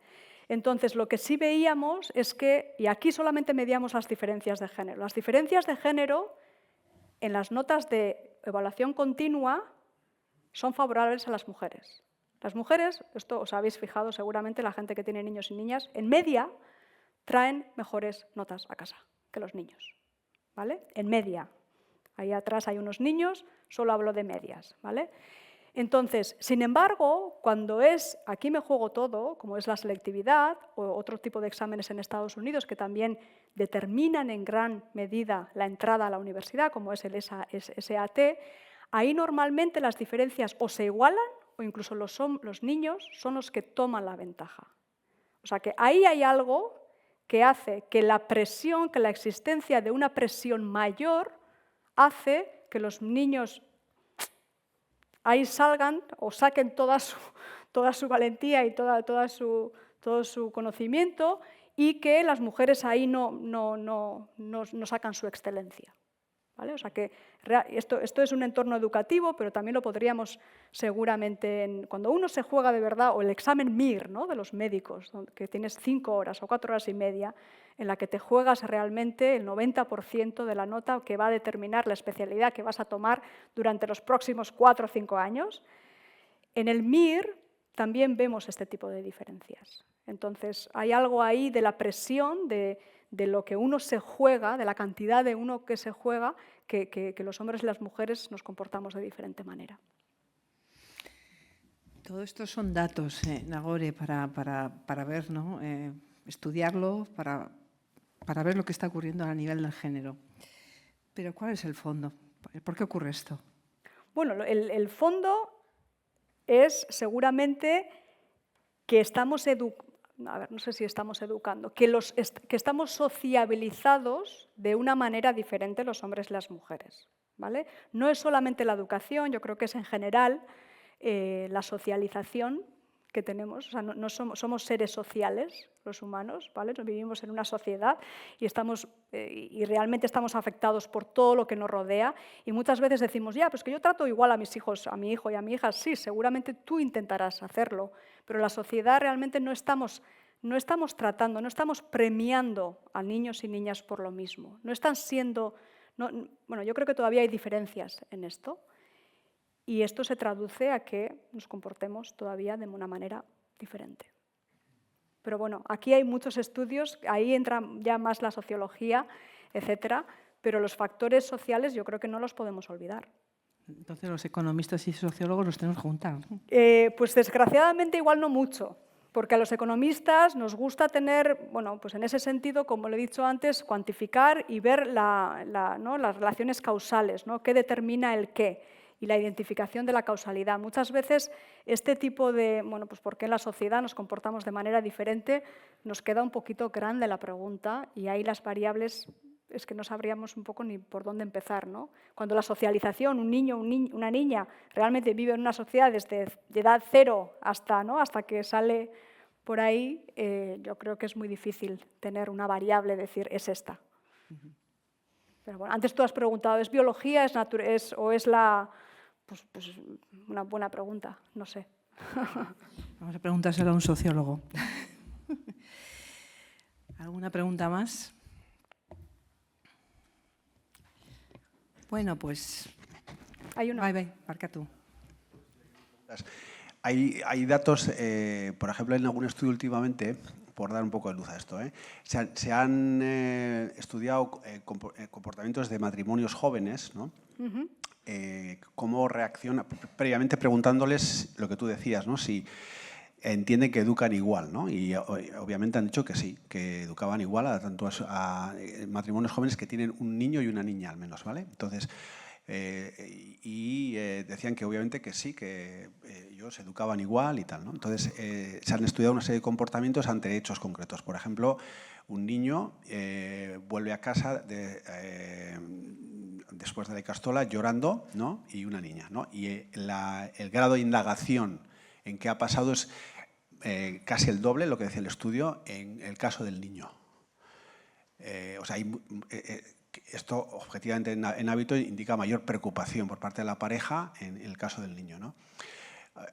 Entonces, lo que sí veíamos es que, y aquí solamente medíamos las diferencias de género, las diferencias de género en las notas de evaluación continua son favorables a las mujeres. Las mujeres, esto os habéis fijado seguramente, la gente que tiene niños y niñas, en media traen mejores notas a casa que los niños, ¿vale? En media. Ahí atrás hay unos niños, solo hablo de medias, ¿vale? Entonces, sin embargo, cuando es aquí me juego todo, como es la selectividad o otro tipo de exámenes en Estados Unidos que también determinan en gran medida la entrada a la universidad, como es el SAT, ahí normalmente las diferencias o se igualan o incluso los niños son los que toman la ventaja. O sea que ahí hay algo que hace que la presión, que la existencia de una presión mayor hace que los niños ahí salgan o saquen toda su valentía y todo su conocimiento y que las mujeres ahí no sacan su excelencia, ¿vale? O sea que esto es un entorno educativo, pero también lo podríamos seguramente, cuando uno se juega de verdad, o el examen MIR, ¿no?, de los médicos, que tienes 5 horas o 4 horas y media, en la que te juegas realmente el 90% de la nota que va a determinar la especialidad que vas a tomar durante los próximos 4 o 5 años. En el MIR también vemos este tipo de diferencias. Entonces, hay algo ahí de la presión, de lo que uno se juega, de la cantidad de uno que se juega, que los hombres y las mujeres nos comportamos de diferente manera. Todo esto son datos, Nagore, para ver, ¿no? Estudiarlo, para ver lo que está ocurriendo a nivel del género. Pero ¿cuál es el fondo? ¿Por qué ocurre esto? Bueno, el fondo es seguramente que estamos no sé si estamos educando, que estamos sociabilizados de una manera diferente los hombres y las mujeres, ¿vale? No es solamente la educación, yo creo que es en general la socialización que tenemos. O sea, no somos seres sociales los humanos, ¿vale? Vivimos en una sociedad y realmente estamos afectados por todo lo que nos rodea y muchas veces decimos, ya, pues que yo trato igual a mis hijos, a mi hijo y a mi hija. Sí, seguramente tú intentarás hacerlo, pero la sociedad realmente no estamos tratando, no estamos premiando a niños y niñas por lo mismo. No están siendo... bueno, yo creo que todavía hay diferencias en esto y esto se traduce a que nos comportemos todavía de una manera diferente. Pero bueno, aquí hay muchos estudios, ahí entra ya más la sociología, etcétera, pero los factores sociales yo creo que no los podemos olvidar. Entonces los economistas y sociólogos los tenemos que juntar, ¿no? Pues desgraciadamente igual no mucho, porque a los economistas nos gusta tener, bueno, pues en ese sentido, como lo he dicho antes, cuantificar y ver las relaciones causales, ¿no? ¿Qué determina el qué? Y la identificación de la causalidad. Muchas veces este tipo de, bueno, pues por qué en la sociedad nos comportamos de manera diferente, nos queda un poquito grande la pregunta y ahí las variables es que no sabríamos un poco ni por dónde empezar, ¿no? Cuando la socialización, un niño, una niña realmente vive en una sociedad desde edad 0 hasta que sale por ahí, yo creo que es muy difícil tener una variable, decir, es esta. Pero bueno, antes tú has preguntado, ¿es biología o es la...? Pues una buena pregunta, no sé. Vamos a preguntárselo a un sociólogo. ¿Alguna pregunta más? Bueno, pues... Hay una. Marca tú. Hay datos, por ejemplo, en algún estudio últimamente, por dar un poco de luz a esto, se han estudiado comportamientos de matrimonios jóvenes, ¿no? Cómo reacciona, previamente preguntándoles lo que tú decías, ¿no? Si entienden que educan igual, ¿no? Y obviamente han dicho que sí, que educaban igual tanto a matrimonios jóvenes que tienen un niño y una niña al menos, ¿vale? Entonces, decían que obviamente que sí, que ellos educaban igual y tal, ¿no? Entonces, se han estudiado una serie de comportamientos ante hechos concretos. Por ejemplo, un niño vuelve a casa después de la ikastola llorando, ¿no? Y una niña, ¿no? Y el grado de indagación en qué ha pasado es casi el doble, lo que decía el estudio, en el caso del niño. O sea, esto objetivamente en hábito indica mayor preocupación por parte de la pareja en el caso del niño, ¿no?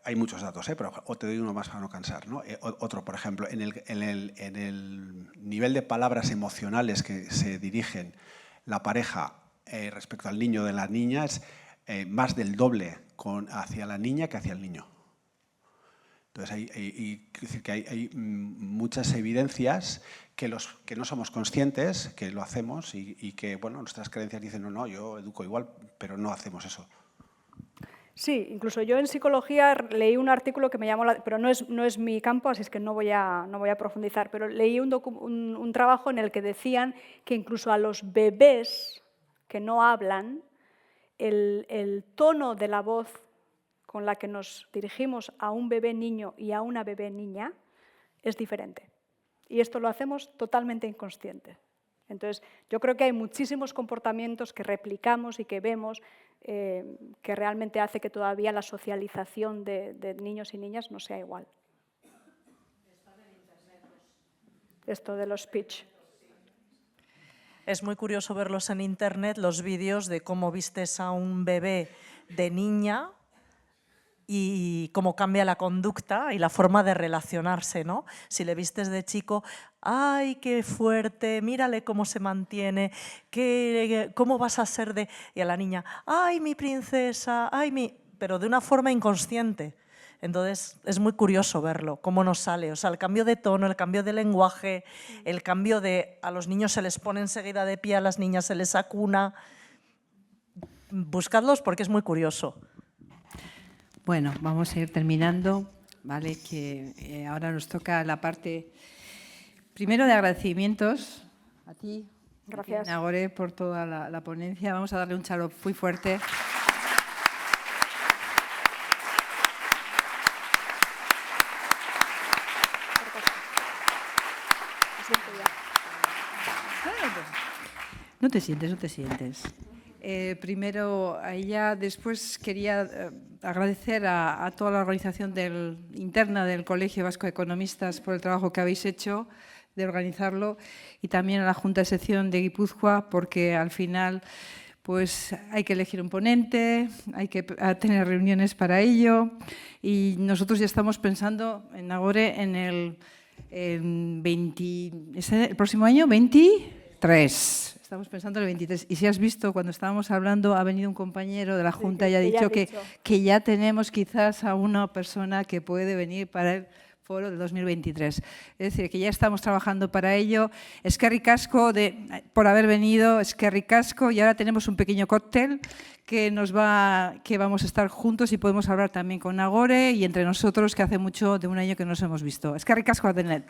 Hay muchos datos, pero te doy uno más para no cansar, ¿no? Otro, por ejemplo, en el nivel de palabras emocionales que se dirigen la pareja respecto al niño de la niña es más del doble hacia la niña que hacia el niño. Entonces, hay muchas evidencias que no somos conscientes, que lo hacemos y que, bueno, nuestras creencias dicen, no, yo educo igual, pero no hacemos eso. Sí, incluso yo en psicología leí un artículo que me llamó pero no es mi campo, así es que no voy a profundizar, pero leí un trabajo en el que decían que incluso a los bebés que no hablan, el tono de la voz con la que nos dirigimos a un bebé niño y a una bebé niña es diferente. Y esto lo hacemos totalmente inconsciente. Entonces, yo creo que hay muchísimos comportamientos que replicamos y que vemos que realmente hace que todavía la socialización de niños y niñas no sea igual. Esto de los speech. Es muy curioso verlos en internet, los vídeos de cómo vistes a un bebé de niña y cómo cambia la conducta y la forma de relacionarse, ¿no? Si le vistes de chico, ¡ay, qué fuerte! Mírale cómo se mantiene, ¿cómo vas a ser de...? Y a la niña, ¡ay, mi princesa! ¡Ay, mi...! Pero de una forma inconsciente. Entonces, es muy curioso verlo, cómo nos sale. O sea, el cambio de tono, el cambio de lenguaje, el cambio de... A los niños se les pone enseguida de pie, a las niñas se les acuna. Buscadlos porque es muy curioso. Bueno, vamos a ir terminando, ¿vale? Que ahora nos toca la parte, primero, de agradecimientos a ti. Gracias. Nagore, por toda la ponencia. Vamos a darle un chalo muy fuerte. No te sientes. Primero a ella, después quería agradecer a toda la organización interna del Colegio Vasco de Economistas por el trabajo que habéis hecho de organizarlo y también a la Junta de Sección de Guipúzcoa porque al final pues hay que elegir un ponente, hay que tener reuniones para ello y nosotros ya estamos pensando en Nagore en el próximo año, 23. Estamos pensando en el 23. Y si has visto, cuando estábamos hablando, ha venido un compañero de la Junta y ha dicho que ya tenemos quizás a una persona que puede venir para el foro de 2023. Es decir, que ya estamos trabajando para ello. Eskerrik asko por haber venido, eskerrik asko. Y ahora tenemos un pequeño cóctel que vamos a estar juntos y podemos hablar también con Nagore y entre nosotros, que hace mucho de un año que nos hemos visto. Eskerrik asko, Adenet.